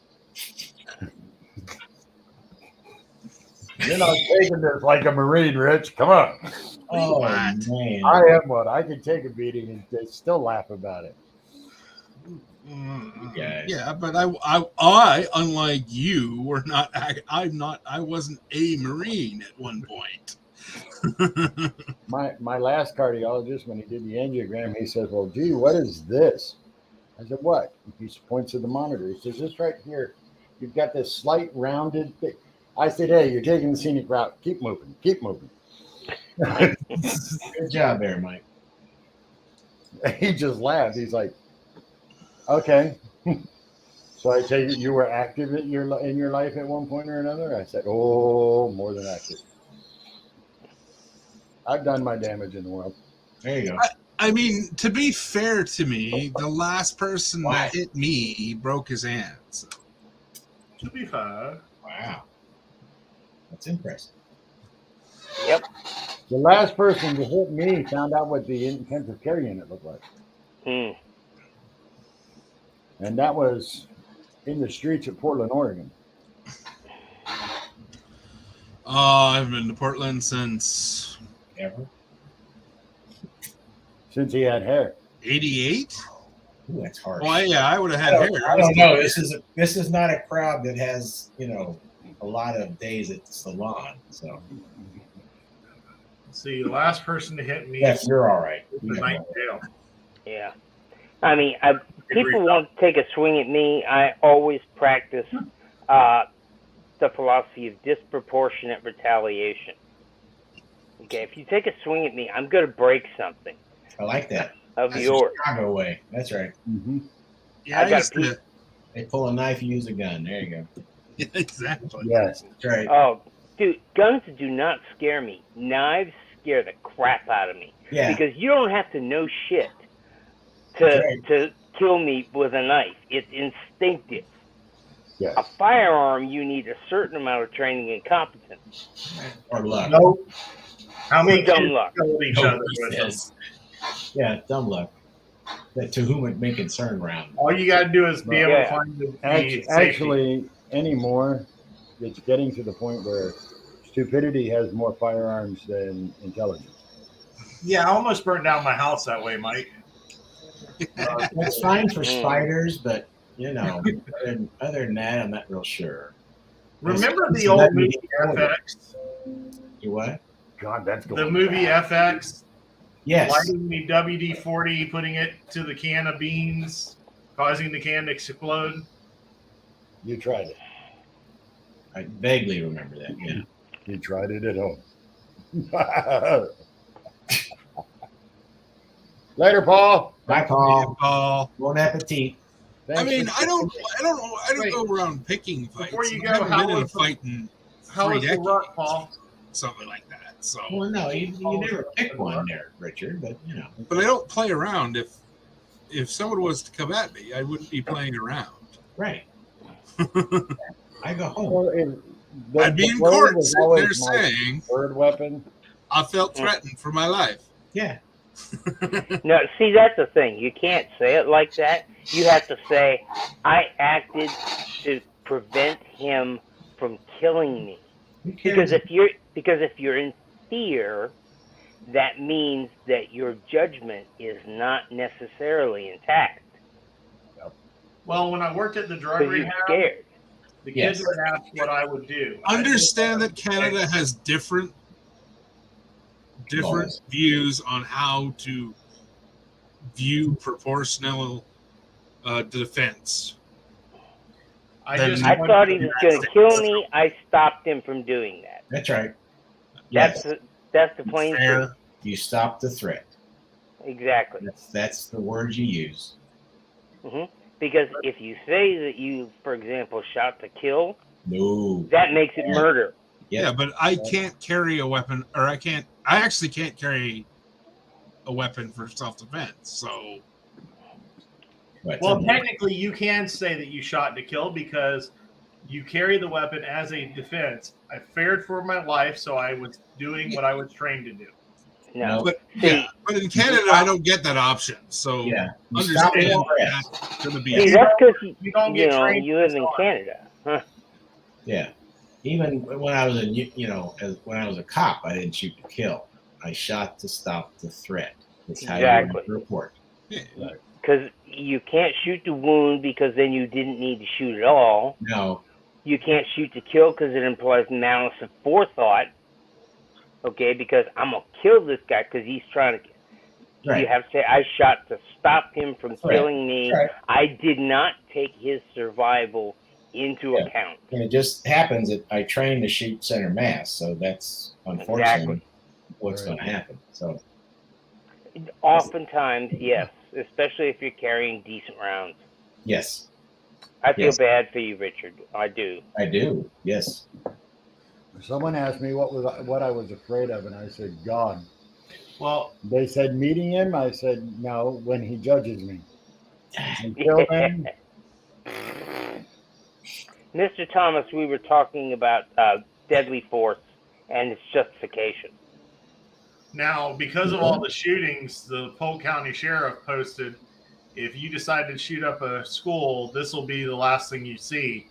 You're not taking this like a Marine, Rich. Come on. Oh, man. I am one. I can take a beating and they still laugh about it. guys. Yeah, but I, unlike you, were not. I wasn't a Marine at one point. My last cardiologist, when he did the angiogram, he says, "Well, gee, what is this?" I said, "What?" He points to the monitor. He says, "This right here, you've got this slight rounded thing." I said, "Hey, you're taking the scenic route. Keep moving. Keep moving." Good job there, Mike. He just laughed. He's like, "Okay." So I tell you, you were active in your life at one point or another. I said, "Oh, more than active. I've done my damage in the world." There you go. I mean, to be fair to me, the last person that hit me broke his hand. So. To be fair. Wow. That's impressive. Yep. The last person to hit me found out what the intensive care unit looked like. Mm. And that was in the streets of Portland, Oregon. I've been to Portland since Ever? Since he had hair. 88. Ooh, that's harsh. Well, yeah, I would have had hair. I don't know. This is not a crowd that has, you know, a lot of days at the salon. So See, the last person to hit me. yes, you're all right. The night jail. Yeah. I mean, people want to take a swing at me. I always practice the philosophy of disproportionate retaliation. Okay, if you take a swing at me, I'm going to break something. I like that. Of That's yours. the Chicago way. That's right. Mm-hmm. Yeah, I got a They pull a knife, you use a gun. There you go. Yeah, exactly. Yes. That's right. Oh, dude, guns do not scare me. Knives scare the crap out of me. Yeah. Because you don't have to know shit to kill me with a knife. It's instinctive. Yes. A firearm, you need a certain amount of training and competence. Or luck. No. How many Dumb kids luck. killed each No, other with them? yes. Yeah, dumb luck. That to whom it may concern round. All you got to do is be able Yeah. to find the safety. Actually, anymore, it's getting to the point where stupidity has more firearms than intelligence. Yeah, I almost burned down my house that way, Mike. That's fine for spiders, but you know, other than that, I'm not real sure. Remember It's the old not movie really- FX? You what? God, that's going The movie fast. FX? Yes. Lighting the WD-40, putting it to the can of beans, causing the can to explode. You tried it. I vaguely remember that. Yeah. You tried it at home. Later, Paul. Bye, Paul. Paul. Bon appetit. I mean, I don't Wait. go around picking fights. Before you I've go, never how been in a was the- fight in How 3 was the decades, rut, Paul? something like that. So, Well, no, you never pick one there, Richard. But you know, but I don't play around. If someone was to come at me, I wouldn't be playing around. right. I go home. Well, I'd be in blade court was sitting there always my saying, third weapon. I felt threatened for my life. Yeah. No, see, that's the thing. You can't say it like that. You have to say, I acted to prevent him from killing me. Because if you're in fear, that means that your judgment is not necessarily intact. Well, when I worked at the drug Because you're rehab, scared. the kids would ask what I would do. Understand that Canada has different Laws. views on how to view proportional defense. I Then- just I went thought to he the was going to kill me. I stopped him from doing that. That's right. Yes. That's the plain Fair. truth. You stop the threat. Exactly. That's the word you use. Because if you say that you, for example, shot to kill, No. that makes it murder. Yeah, but I can't carry a weapon, or I actually can't carry a weapon for self-defense. So, Well, technically, you can say that you shot to kill because you carry the weapon as a defense. I feared for my life, so I was doing what I was trained to do. No. but See, but in Canada, I don't get that option. So, Yeah. You stop understand the threat. that's going to be. see, that's because You don't get trained you live in to start. Canada. Huh. Yeah. Even when I was when I was a cop, I didn't shoot to kill. I shot to stop the threat. That's how Exactly. you report. Yeah. Because you can't shoot to wound because then you didn't need to shoot at all. No. You can't shoot to kill because it implies malice of forethought. Okay, because I'm gonna kill this guy because he's trying to. Right. You have to say I shot to stop him from Right. killing me. Right. I did not take his survival into account. And it just happens that I train to shoot center mass, so that's unfortunately what's going to happen. So oftentimes, yes, especially if you're carrying decent rounds. Yes. I feel bad for you, Richard. I do. I do. Yes. Someone asked me what I was afraid of, and I said, God. Well, they said meeting him. I said, no, when he judges me. Until then, Mr. Thomas, we were talking about deadly force and its justification. now, because of all the shootings, the Polk County Sheriff posted, if you decide to shoot up a school, this will be the last thing you see.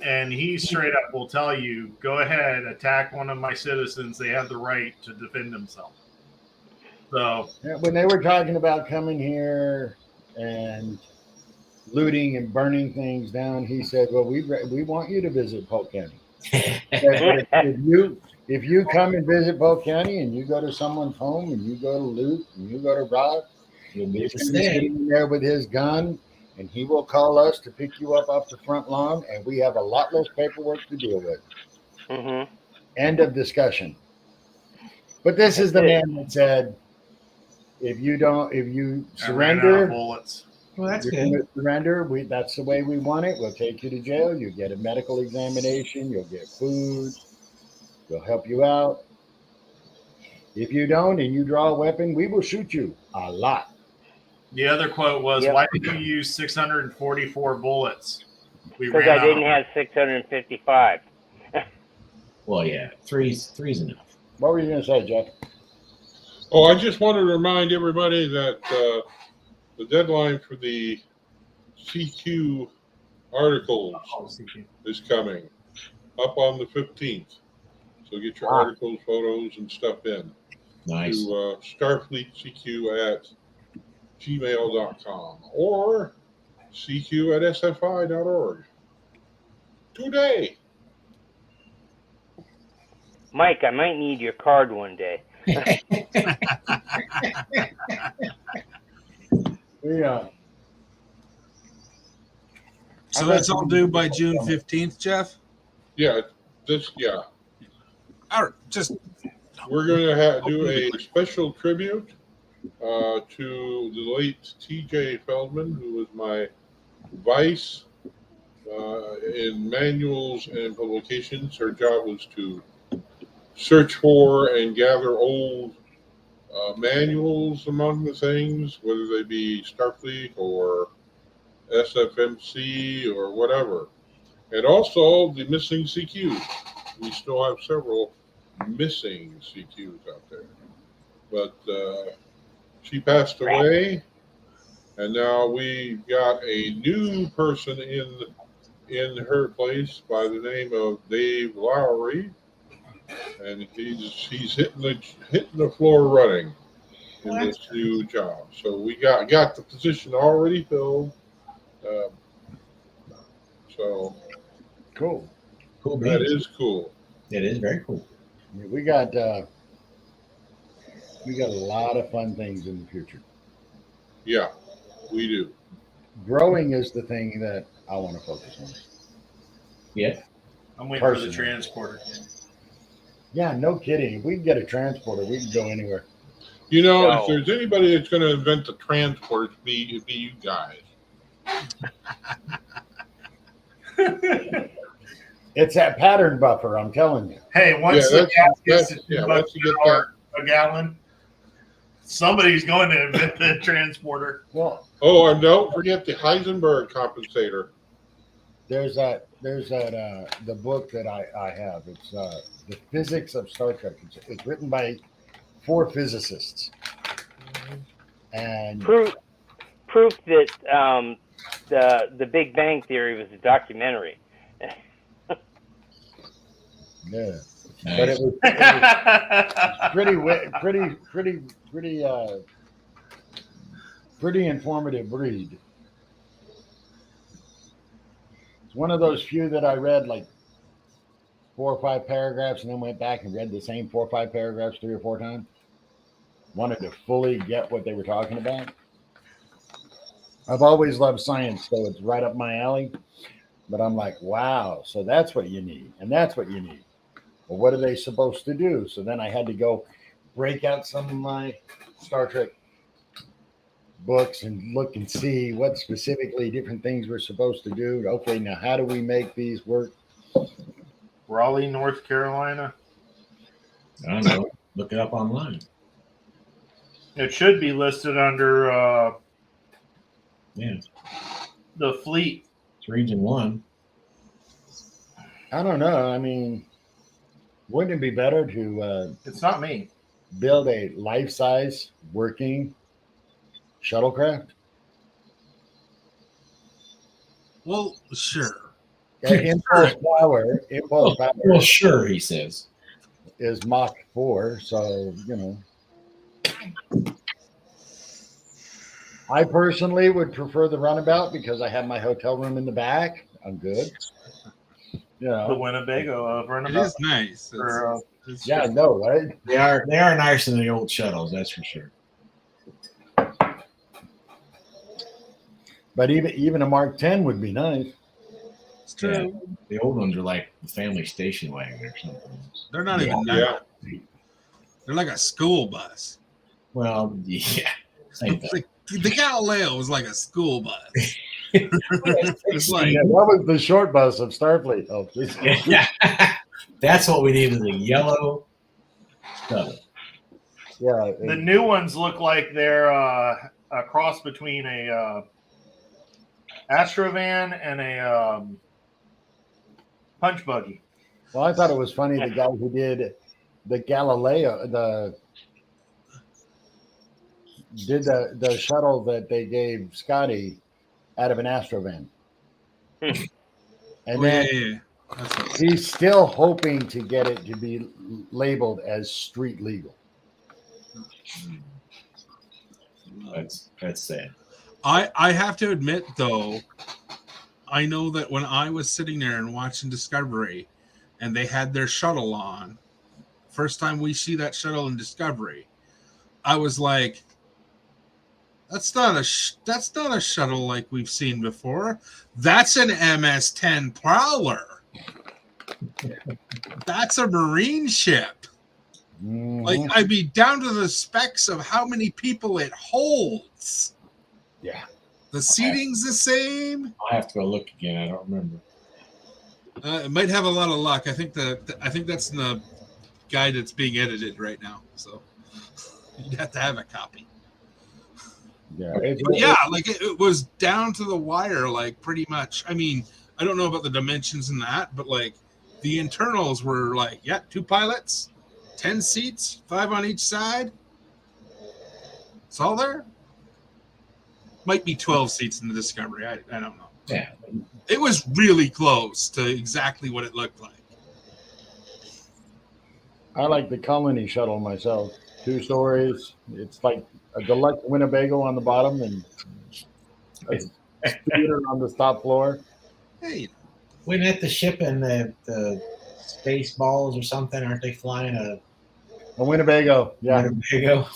And he straight up will tell you, go ahead, attack one of my citizens. They have the right to defend themselves. So when they were talking about coming here and looting and burning things down, he said, well, we want you to visit Polk County. if you come and visit Polk County and you go to someone's home and you go to loot and you go to rob, you'll be sitting there with his gun, and he will call us to pick you up off the front lawn, and we have a lot less paperwork to deal with. Mm-hmm. End of discussion. But this is the man that said, if you surrender, bullets. Well, that's you're good. gonna surrender. That's the way we want it. We'll take you to jail. You get a medical examination. You'll get food. We'll help you out. If you don't and you draw a weapon, we will shoot you a lot. The other quote was, why did you use 644 bullets? Because I didn't have 655. Well, yeah, three's enough. What were you going to say, Jeff? Oh, I just wanted to remind everybody that the deadline for the CQ articles is coming up on the 15th. So get your articles, photos, and stuff in. Nice. To starfleetcq@gmail.com or cq@sfi.org. Today. Mike, I might need your card one day. Yeah. So that's all due by June 15th, Jeff? Yeah. All right, just we're going to do a special tribute to the late T.J. Feldman, who was my vice in manuals and publications. Her job was to search for and gather old manuals among the things, whether they be Starfleet or SFMC or whatever. And also the missing CQs. We still have several missing CQs out there. But she passed away, and now we got a new person in her place by the name of Dave Lowry, and he's hitting the floor running in this new job. So we got the position already filled. So cool. That is cool. It is very cool. Yeah, we got a lot of fun things in the future. Yeah, we do. Growing is the thing that I want to focus on. Yeah. I'm waiting for the transporter. Yeah, no kidding. If we can get a transporter, we can go anywhere. You know, if there's anybody that's going to invent the transport, it'd be you guys. It's that pattern buffer, I'm telling you. Hey, once the gas gets to $2 a gallon, somebody's going to invent the transporter. Well, and don't forget the Heisenberg compensator. There's the book that I have. It's The Physics of Star Trek. It's written by 4 physicists. And proof that the Big Bang Theory was a documentary. Yeah, nice. But it was pretty pretty informative read. It's one of those few that I read like 4 or 5 paragraphs and then went back and read the same 4 or 5 paragraphs 3 or 4 times. Wanted to fully get what they were talking about. I've always loved science, so it's right up my alley. But I'm like, wow, so that's what you need, and that's what you need. Well, what are they supposed to do? So then I had to go break out some of my Star Trek books and look and see what specifically different things we're supposed to do. Okay, now how do we make these work? Raleigh, North Carolina. I don't know. Look it up online. It should be listed under Yeah, the fleet. it's Region 1. I don't know. I mean, wouldn't it be better to It's not me. build a life-size working shuttlecraft? Well, sure. Impulse power Well, sure, he says. is Mach 4, so you know. I personally would prefer the runabout because I have my hotel room in the back. I'm good. You The know, Winnebago It runabout. is nice. It's yeah, I know, right? They are nicer than the old shuttles, that's for sure. But even a Mark 10 would be nice. It's true. Yeah, the old ones are like the family station wagon or something. They're not even nice. They're like a school bus. Well, yeah, same thing. The Galileo was like a school bus. It's like, Yeah, that was the short bus of Starfleet. Oh, please. Yeah. That's what we need is a yellow shuttle. Yeah, The new ones look like they're a cross between a Astrovan and a punch buggy. well, I thought it was funny the guy who did the Galileo, did the shuttle that they gave Scotty out of an Astrovan. And then yeah. That's what he's still hoping to get it to be labeled as street legal. That's sad. I have to admit, though, I know that when I was sitting there and watching Discovery and they had their shuttle on, first time we see that shuttle in Discovery, I was like, that's not a shuttle like we've seen before. That's an MS-10 Prowler. That's a Marine ship. Like, I mean, down to the specs of how many people it holds. Yeah. The seating's the same. I'll have to go look again. I don't remember. It might have a lot of luck. I think that's in the guide that's being edited right now. So you'd have to have a copy. Yeah. Like it was down to the wire, like pretty much. I mean, I don't know about the dimensions in that, but like the internals were like, 2 pilots, 10 seats, 5 on each side. It's all there. Might be 12 seats in the Discovery. I don't know. Yeah. It was really close to exactly what it looked like. I like the Colony shuttle myself. 2 stories. It's like a deluxe Winnebago on the bottom and a scooter on the top floor. Hey, Wasn't that the ship in the space balls or something? Aren't they flying a Winnebago. Yeah. Winnebago?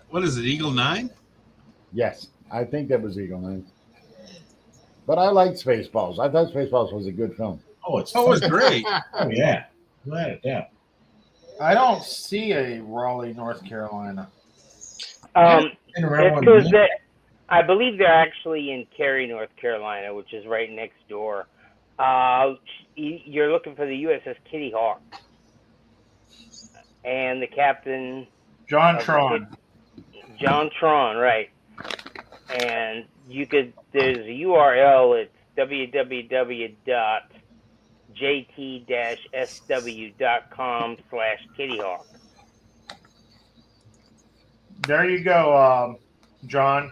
What is it, Eagle 9? Yes. I think that was Eagle 9. But I liked Spaceballs. I thought Spaceballs was a good film. Oh, it was great. Oh, yeah. Yeah. I don't see a Raleigh, North Carolina. Because I believe they're actually in Cary, North Carolina, which is right next door. You're looking for the USS Kitty Hawk. And the captain... John Tron, right. And there's a URL, it's www.jt-sw.com/kittyhawk. There you go, John.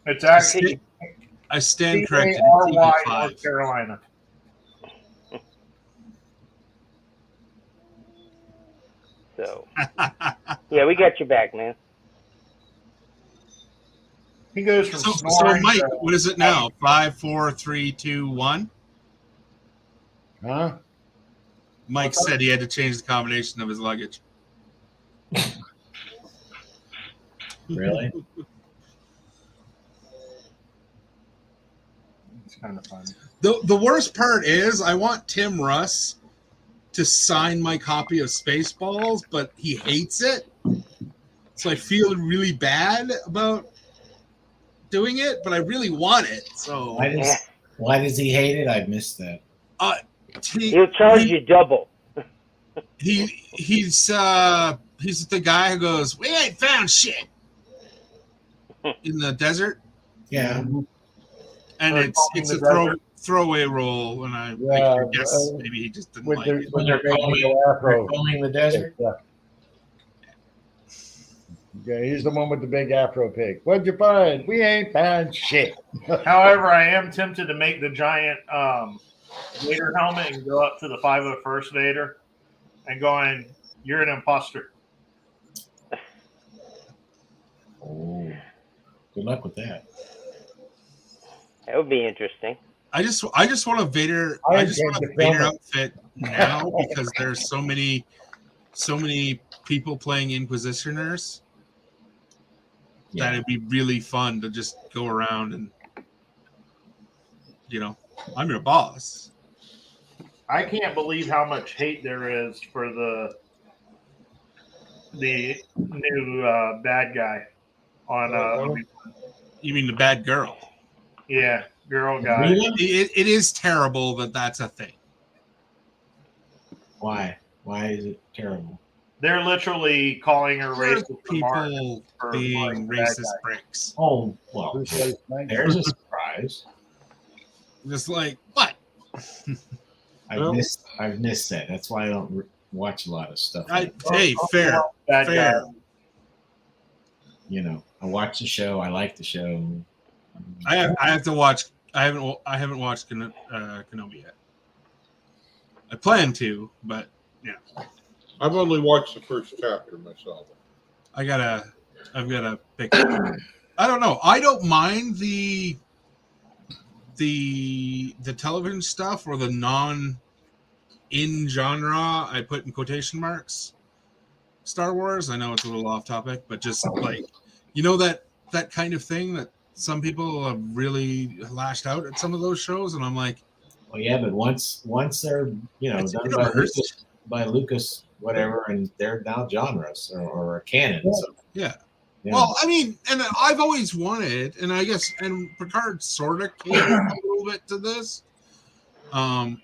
It's actually I stand corrected. CARY, North Carolina. Yeah, we got your back, man. He goes from So snoring Mike, to what is it now? 5, 4, 3, 2, 1. Huh? Mike said he had to change the combination of his luggage. Really? It's kind of fun. The worst part is I want Tim Russ to sign my copy of Spaceballs, but he hates it. So I feel really bad about doing it, but I really want it. So Why does he hate it? I missed that. He'll charge you double. He's the guy who goes, "We ain't found shit in the desert." Yeah. And it's a throwaway role, and I guess maybe he just didn't like it. When they're combing the desert. Yeah, he's the one with the big afro pig. What'd you find? We ain't found shit. However, I am tempted to make the giant Vader helmet and go up to the 501st Vader and going, "You're an imposter." Oh, good luck with that. That would be interesting. I just want a Vader. I just want a Vader outfit now because there's so many people playing Inquisitioners that it'd be really fun to just go around and, I'm your boss. I can't believe how much hate there is for the new bad guy on. You mean the bad girl? Yeah, girl guy. It is terrible that that's a thing. Why? Why is it terrible? They're literally calling her racist. People being racist pricks. Oh, well, there's a surprise. Just like, what? I've missed that. That's why I don't watch a lot of stuff. Hey, fair. Fair. I watch the show. I like the show. I have to watch. I haven't watched Kenobi yet. I plan to, but yeah. I've only watched the first chapter myself. I've got to pick. I don't know. I don't mind the television stuff or the non-in genre. I put in quotation marks. Star Wars. I know it's a little off topic, but just like that kind of thing that some people have really lashed out at some of those shows, and I'm like, well, yeah, but once they're done by Lucas whatever, and they're now genres or canon. So. Yeah. Well, I mean, and I've always wanted, and I guess, and Picard sort of came a little bit to this,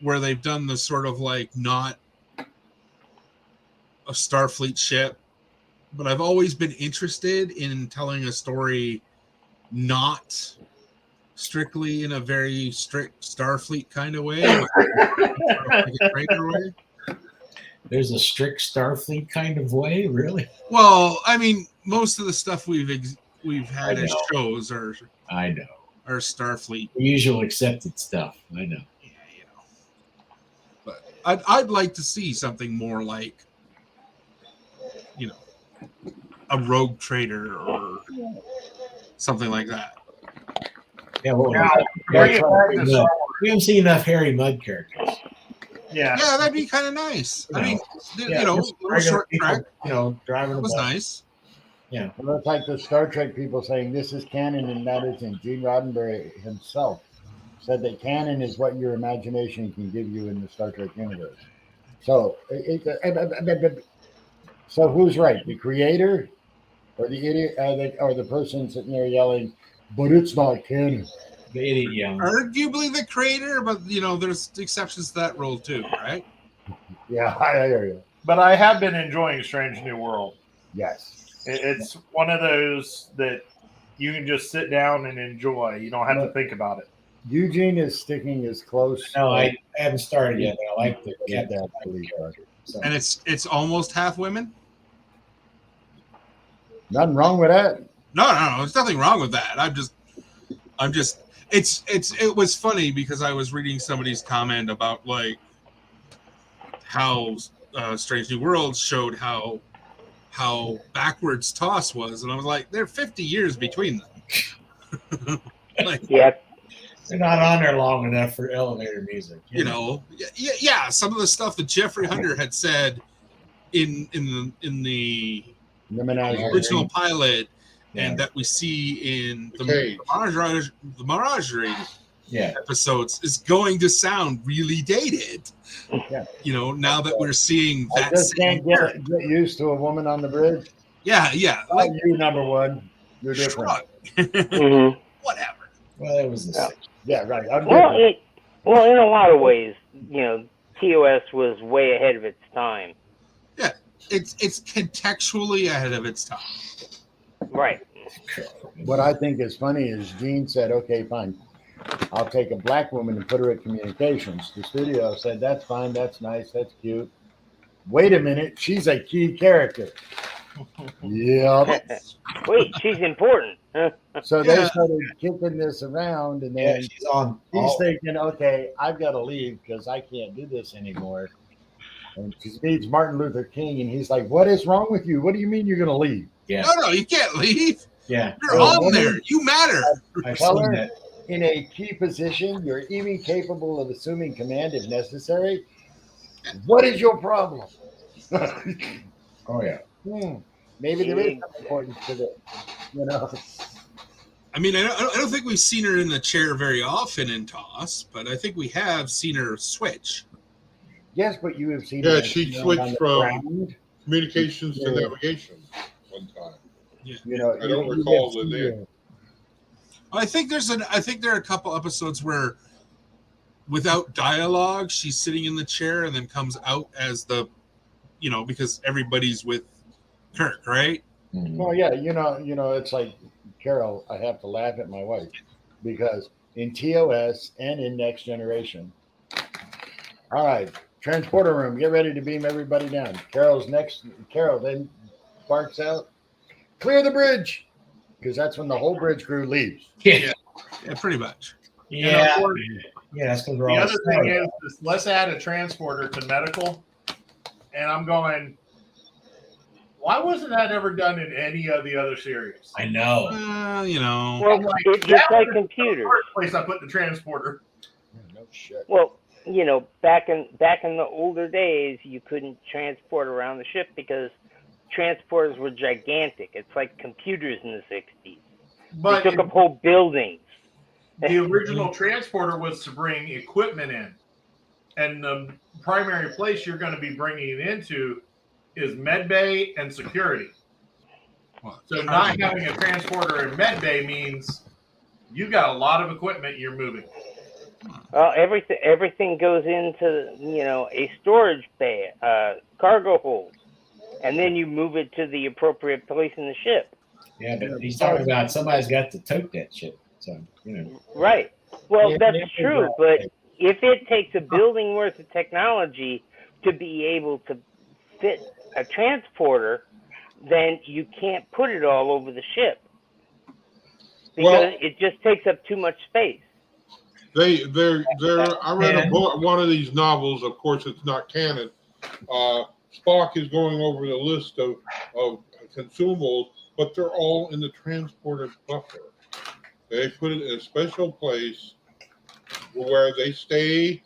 where they've done the sort of like not a Starfleet ship, but I've always been interested in telling a story not strictly in a very strict Starfleet kind of way, like a trader way. There's a strict Starfleet kind of way, really? Well, I mean, most of the stuff we've had as shows are Starfleet. The usual accepted stuff. I know. Yeah, But I'd like to see something more like, a rogue trader or something like that. Yeah, we haven't seen enough Harry Mudd characters. Yeah, that'd be kind of nice. I mean, short track. Driving was nice. Yeah, well, it's like the Star Trek people saying this is canon and that isn't. Gene Roddenberry himself said that canon is what your imagination can give you in the Star Trek universe. So, so who's right, the creator or the idiot, or the person sitting there yelling, "But it's not canon"? The idiot yelling. Arguably the creator, but there's exceptions to that rule too, right? Yeah, I hear you. But I have been enjoying Strange New World. Yes. It's one of those that you can just sit down and enjoy. You don't have to think about it. Eugene is sticking as close. No, I haven't started yet, but I like the So. And it's almost half women? Nothing wrong with that. No, there's nothing wrong with that. It was funny because I was reading somebody's comment about like how Strange New Worlds showed how how backwards TOS was, and I was like, they're 50 years between them. Like, Yeah. They're not on there long enough for elevator music. you know, yeah, some of the stuff that Jeffrey Hunter had said in the original pilot, and that we see in the Miragerie episodes is going to sound really dated. Yeah. You know, now that we're seeing that I just same can't get used to a woman on the bridge. Yeah. Like you, number one. You're different. Mm-hmm. Whatever. Well, it was the Yeah. 60s. Yeah, right. I'm Well, different. in a lot of ways, TOS was way ahead of its time. Yeah, it's contextually ahead of its time. Right. What I think is funny is Gene said, okay, fine. I'll take a black woman and put her at communications. The studio said, that's fine, that's nice, that's cute. Wait a minute, she's a key character. Yep. Wait, she's important. So they started kicking this around, and then she's on. He's thinking, okay, I've got to leave because I can't do this anymore. And he meets Martin Luther King, and he's like, what is wrong with you? What do you mean you're going to leave? Yeah. No, you can't leave. Yeah. You're on there. You matter. Tell her in a key position, you're even capable of assuming command if necessary. What is your problem? Oh, yeah. Maybe there is some importance to this, I mean, I don't think we've seen her in the chair very often in TOS, but I think we have seen her switch. Yes, but you have seen Yeah, her she on switched the from ground. communications to navigation one time. Yeah. I don't recall the name. I think there are a couple episodes where, without dialogue, she's sitting in the chair and then comes out as the, because everybody's with Kirk, right? Well, yeah, it's like, Carol, I have to laugh at my wife because in TOS and in Next Generation. All right, transporter room, get ready to beam everybody down. Carol then barks out, clear the bridge, because that's when the whole bridge crew leaves. Yeah, pretty much. Yeah. That's because The other thing is, let's add a transporter to medical, and I'm going, why wasn't that ever done in any of the other series? I know. Well, it's like computers. The first place I put the transporter. No shit. Well, back in the older days, you couldn't transport around the ship because transporters were gigantic. It's like computers in the 60s. But they took up whole buildings. The original transporter was to bring equipment in, and the primary place you're going to be bringing it into is medbay and security. So not having a transporter in medbay means you got a lot of equipment you're moving. Well, everything goes into a storage bay, cargo hold, and then you move it to the appropriate place in the ship. Yeah, but he's talking about somebody's got to tote that shit. So Right. Well, that's true, but if it takes a building worth of technology to be able to fit a transporter, then you can't put it all over the ship because it just takes up too much space. I read one of these novels. Of course, it's not canon. Spock is going over the list of consumables, but they're all in the transporter buffer. They put it in a special place where they stay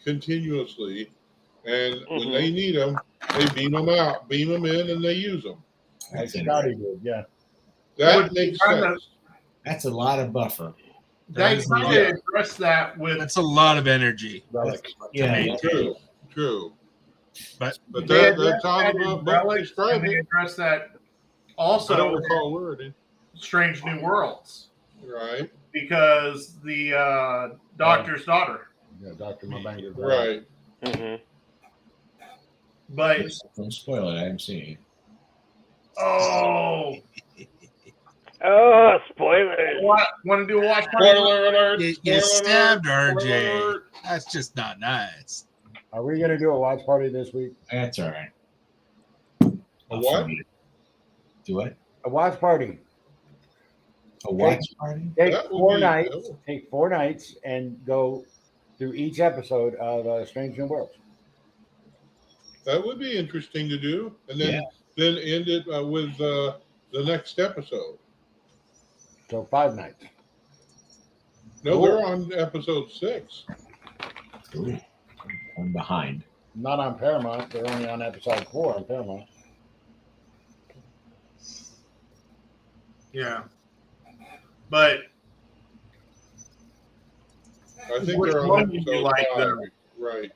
continuously, and when they need them, they beam them out, beam them in, and they use them. That's Scotty did, yeah. That makes sense. That's a lot of buffer. They kind of address that with. That's a lot of energy. True. But They that's how the book describes they it. address that also. I don't recall where it is. Strange New Worlds. Right. Because the doctor's daughter. Yeah, Dr. Mabanga's right. Mm-hmm. But don't spoil it. I haven't seen it. Oh, spoilers! Want to do a watch party? Spoiler alert! You stabbed RJ. That's just not nice. Are we going to do a watch party this week? That's all right. A what? Do what? A watch party. A watch party? Take 4 nights. Take 4 nights and go through each episode of Strange New Worlds. That would be interesting to do, and then then end it with the next episode. So 5 nights. No, they're on episode 6. Ooh, I'm behind. Not on Paramount. They're only on episode 4 on Paramount. Yeah. But I think which they're on one do you episode like 5. though? Right.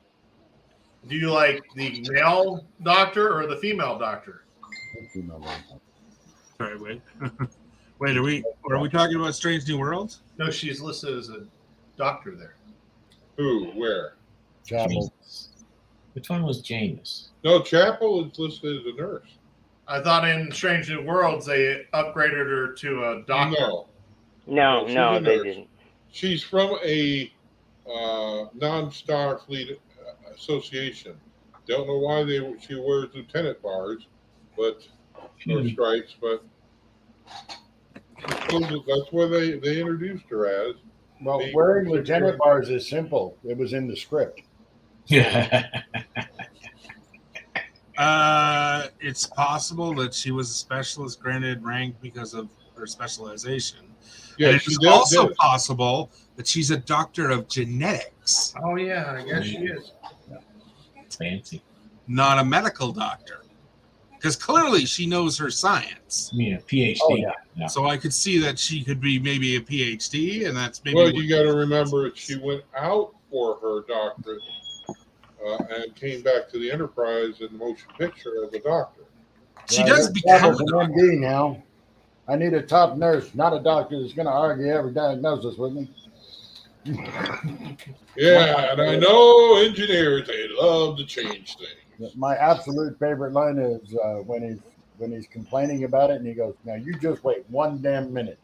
Do you like the male doctor or the female doctor? Sorry, wait. Wait, are we talking about Strange New Worlds? No, she's listed as a doctor there. Who? Where? Chapel. Which one was James? No, Chapel is listed as a nurse. I thought in Strange New Worlds they upgraded her to a doctor. No. No, she's a they nurse. didn't. She's from a non-Starfleet association. Don't know why she wears lieutenant bars, but or stripes, but that's what they introduced her as. Well, wearing lieutenant bars is simple. It was in the script. Yeah. It's possible that she was a specialist granted rank because of her specialization. Yeah, and it's also possible that she's a doctor of genetics. Oh yeah, I guess she is. Fancy. Not a medical doctor. Because clearly she knows her science. I mean, a PhD. Oh, yeah. So I could see that she could be maybe a PhD, and that's maybe. Well, you got to remember she went out for her doctorate and came back to the Enterprise in the motion picture as a doctor. She does become an MD now. I need a top nurse, not a doctor that's going to argue every diagnosis with me. Yeah, and I know engineers, they love to change things. My absolute favorite line is when he's complaining about it, and he goes, "Now you just wait one damn minute.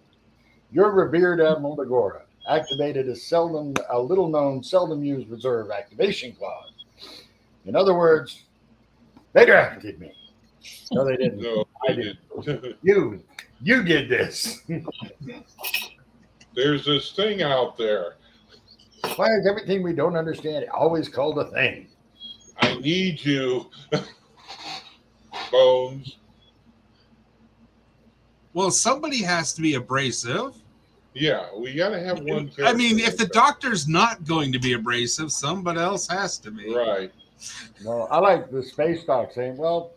Your revered Admiral Dagora activated a little-known, seldom used reserve activation clause. In other words, they drafted me. No, they didn't. No, I did. You did this. There's this thing out there. Why is everything we don't understand always called a thing? I need you, Bones." Well, somebody has to be abrasive. Yeah, we got to have one. I mean, if the doctor's not going to be abrasive, somebody else has to be. Right. Well, I like the space doc saying, well,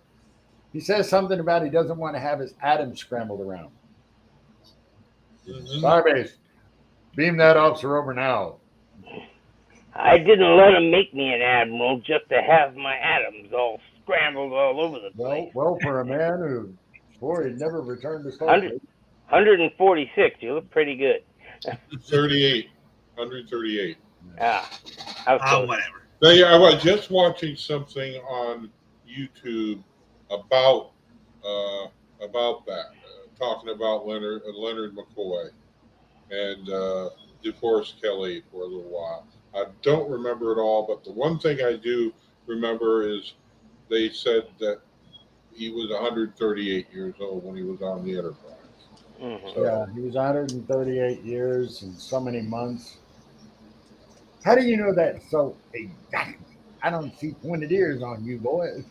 he says something about he doesn't want to have his atoms scrambled around. Mm-hmm. Starbase, beam that officer over now. I didn't let him make me an admiral just to have my atoms all scrambled all over the place. Well, for a man who swore he'd never returned to Starfleet. 146. You look pretty good. 38. 138. Whatever. I was just watching something on YouTube about that, talking about Leonard McCoy and DeForest Kelley for a little while. I don't remember it all, but the one thing I do remember is they said that he was 138 years old when he was on the Enterprise. Mm-hmm. So, Yeah, he was 138 years and so many months. How do you know that so exactly? I don't see pointed ears on you, boy.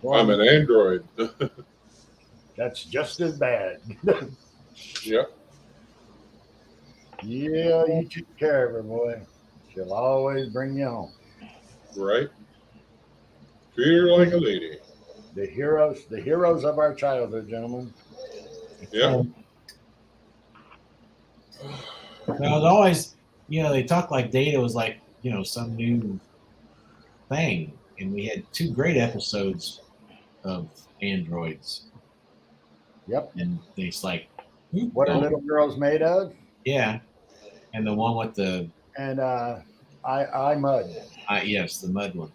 Well, I'm an android. That's just as bad. Yep. Yeah, you take care of her, boy. She'll always bring you home. Right. Treat her like a lady. The heroes of our childhood, gentlemen. Yeah. Well, it always, they talk like Data was like, some new thing. And we had 2 great episodes of androids. Yep. And it's like, What are little girls made of? Yeah. And the one with the And I mud. Yes, the mud one.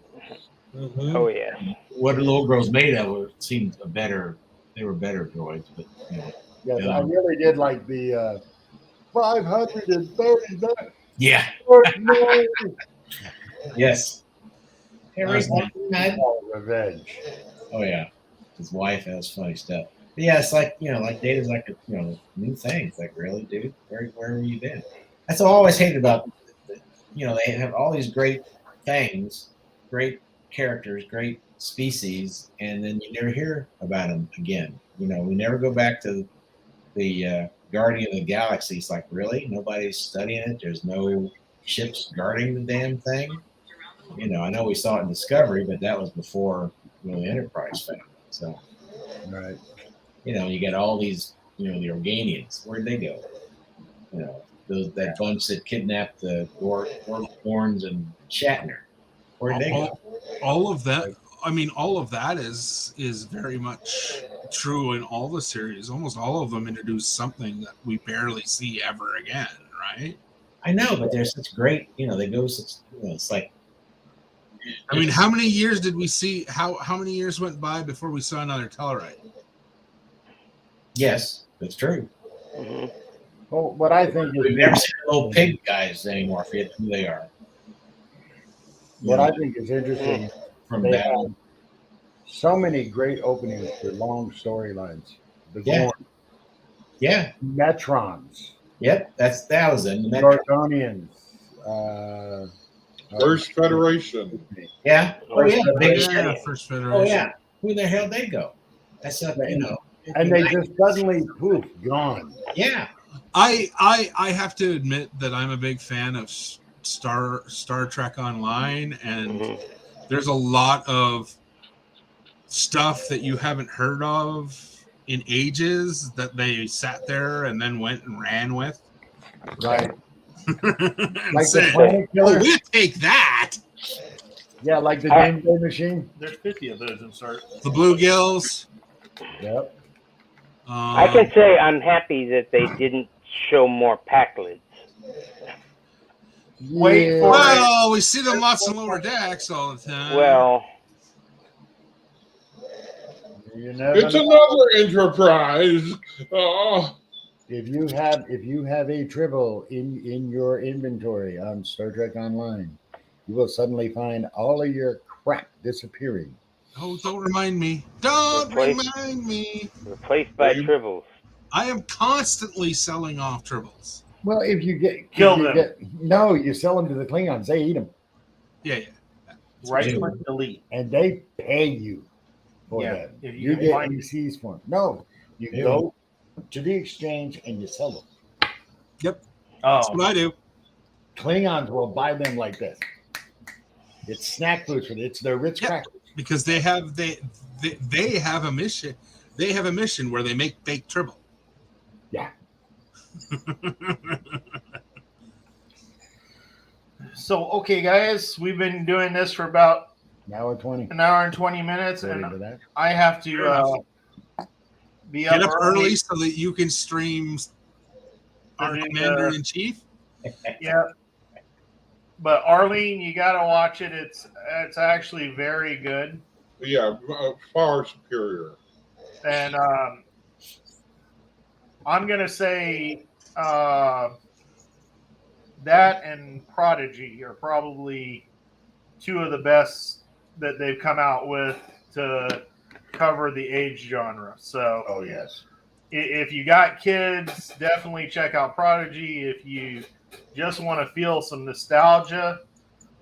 Mm-hmm. Oh yeah. What are little girls made of seemed they were better droids, but Yes, I really did like the 539. yeah. Yes. Revenge. Oh yeah. His wife has funny stuff. But yeah, it's like like Data's like a new thing. It's like, really, dude, where have you been? That's what I always hated about they have all these great things, great characters, great species, and then you never hear about them again. We never go back to the Guardian of the Galaxy. It's like, really? Nobody's studying it? There's no ships guarding the damn thing? I know we saw it in Discovery, but that was before the Enterprise found it. So, Right. you got all these, the Organians. Where'd they go? That bunch that kidnapped the Gorns and Shatner. Where'd they go? All of that. I mean, all of that is very much true in all the series. Almost all of them introduce something that we barely see ever again, right? I know, but they're such great. They go such. It's like. I mean, how many years did we see? How many years went by before we saw another Tellarite? Yes, that's true. Mm-hmm. Well, what I think is We've never seen the little pig guys anymore. I forget who they are. What I think is interesting from they that. have so many great openings for long storylines. The Yeah. Gorn, Yeah. Metrons. Yep, that's Thousand. Gorgonians. First Federation. Yeah. Oh yeah. Big Yeah, First Federation. Oh yeah. Who the hell they go? That's up. And they just suddenly poof gone. Yeah. I have to admit that I'm a big fan of Star Trek Online, and there's a lot of stuff that you haven't heard of in ages that they sat there and then went and ran with. Right. and Like said, the Planet Killer. "Oh, we'll take that." Yeah, like the Doomsday Machine. There's 50 of those in Star. The Bluegills. Yep. I can say I'm happy that they didn't show more Packlids. Wait for Well, we see them lots of lower decks all the time. Well, you never It's know. another Enterprise. Oh. If you have a Tribble in your inventory on Star Trek Online, you will suddenly find all of your crap disappearing. Oh, don't remind me. Don't remind me. Replaced by Tribbles. I am constantly selling off Tribbles. Well, if you Kill them. You sell them to the Klingons. They eat them. Yeah. Right click delete. And they pay you for that. If You get ECs for them. No, you go to the exchange and you sell them. Yep. Oh. That's what I do. Klingons will buy them like this. It's snack food for them. It's their Ritz crackers. Because they have a mission. They have a mission where they make baked Tribble. Yeah. So, okay, guys, we've been doing this for about an hour and 20 minutes, and I have to be Get up up early so that you can stream our Commander in Chief. Yeah. But Arlene, you got to watch it. It's actually very good. Yeah, far superior. And I'm going to say that and Prodigy are probably two of the best that they've come out with to cover the age genre. So, oh yes, if you got kids, definitely check out Prodigy. If you just want to feel some nostalgia,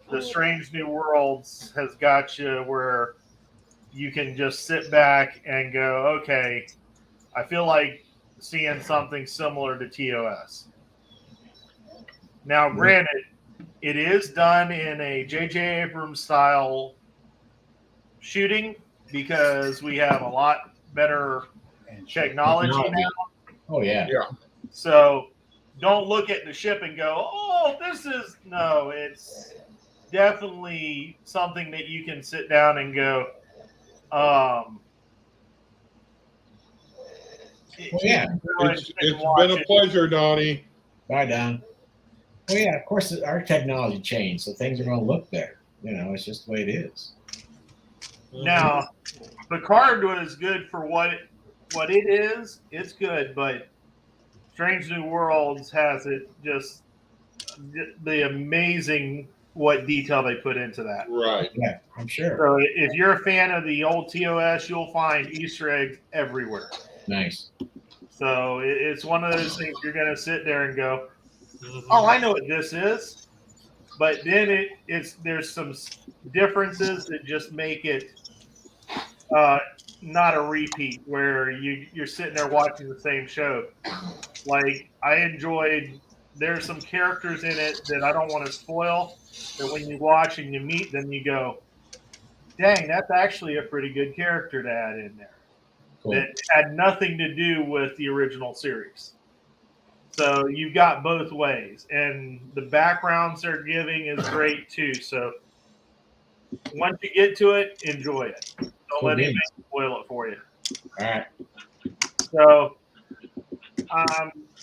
The Strange New Worlds has got you where you can just sit back and go, okay, I feel like seeing something similar to TOS. Now, granted, it is done in a J.J. Abrams style shooting because we have a lot better technology now. Oh, yeah. Yeah. So don't look at the ship and go, oh, this is... No, it's definitely something that you can sit down and go, It's been a pleasure, Donnie. Bye, Don. Well, yeah, of course, our technology changed, so things are going to look better. It's just the way it is. Now, Picard was good for what it is. It's good, but Strange New Worlds has it just the amazing what detail they put into that. Right. Yeah, I'm sure. So if you're a fan of the old TOS, you'll find Easter eggs everywhere. Nice. So it's one of those things you're going to sit there and go, oh, I know what this is. But then there's some differences that just make it not a repeat where you're sitting there watching the same show. Like I enjoyed. There's some characters in it that I don't want to spoil. That when you watch and you meet them, you go, "Dang, that's actually a pretty good character to add in there." Cool. That had nothing to do with the original series. So you've got both ways, and the backgrounds they're giving is great too. So once you get to it, enjoy it. Don't Cool let anybody beans. spoil it for you. All right. So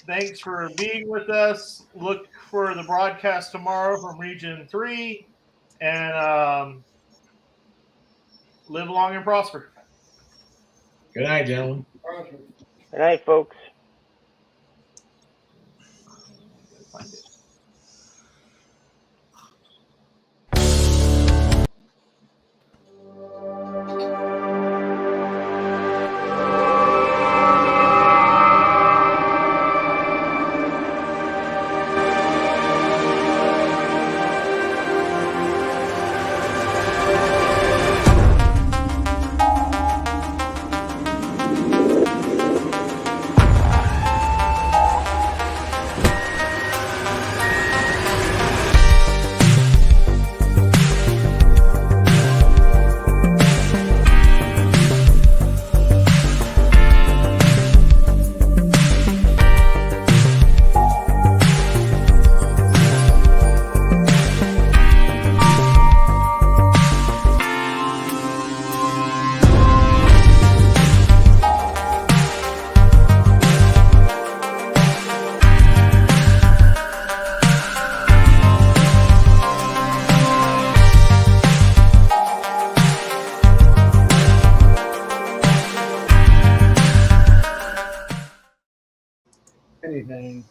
thanks for being with us. Look for the broadcast tomorrow from Region 3, and live long and prosper. Good night, gentlemen. Good night, folks. Find it. Anything.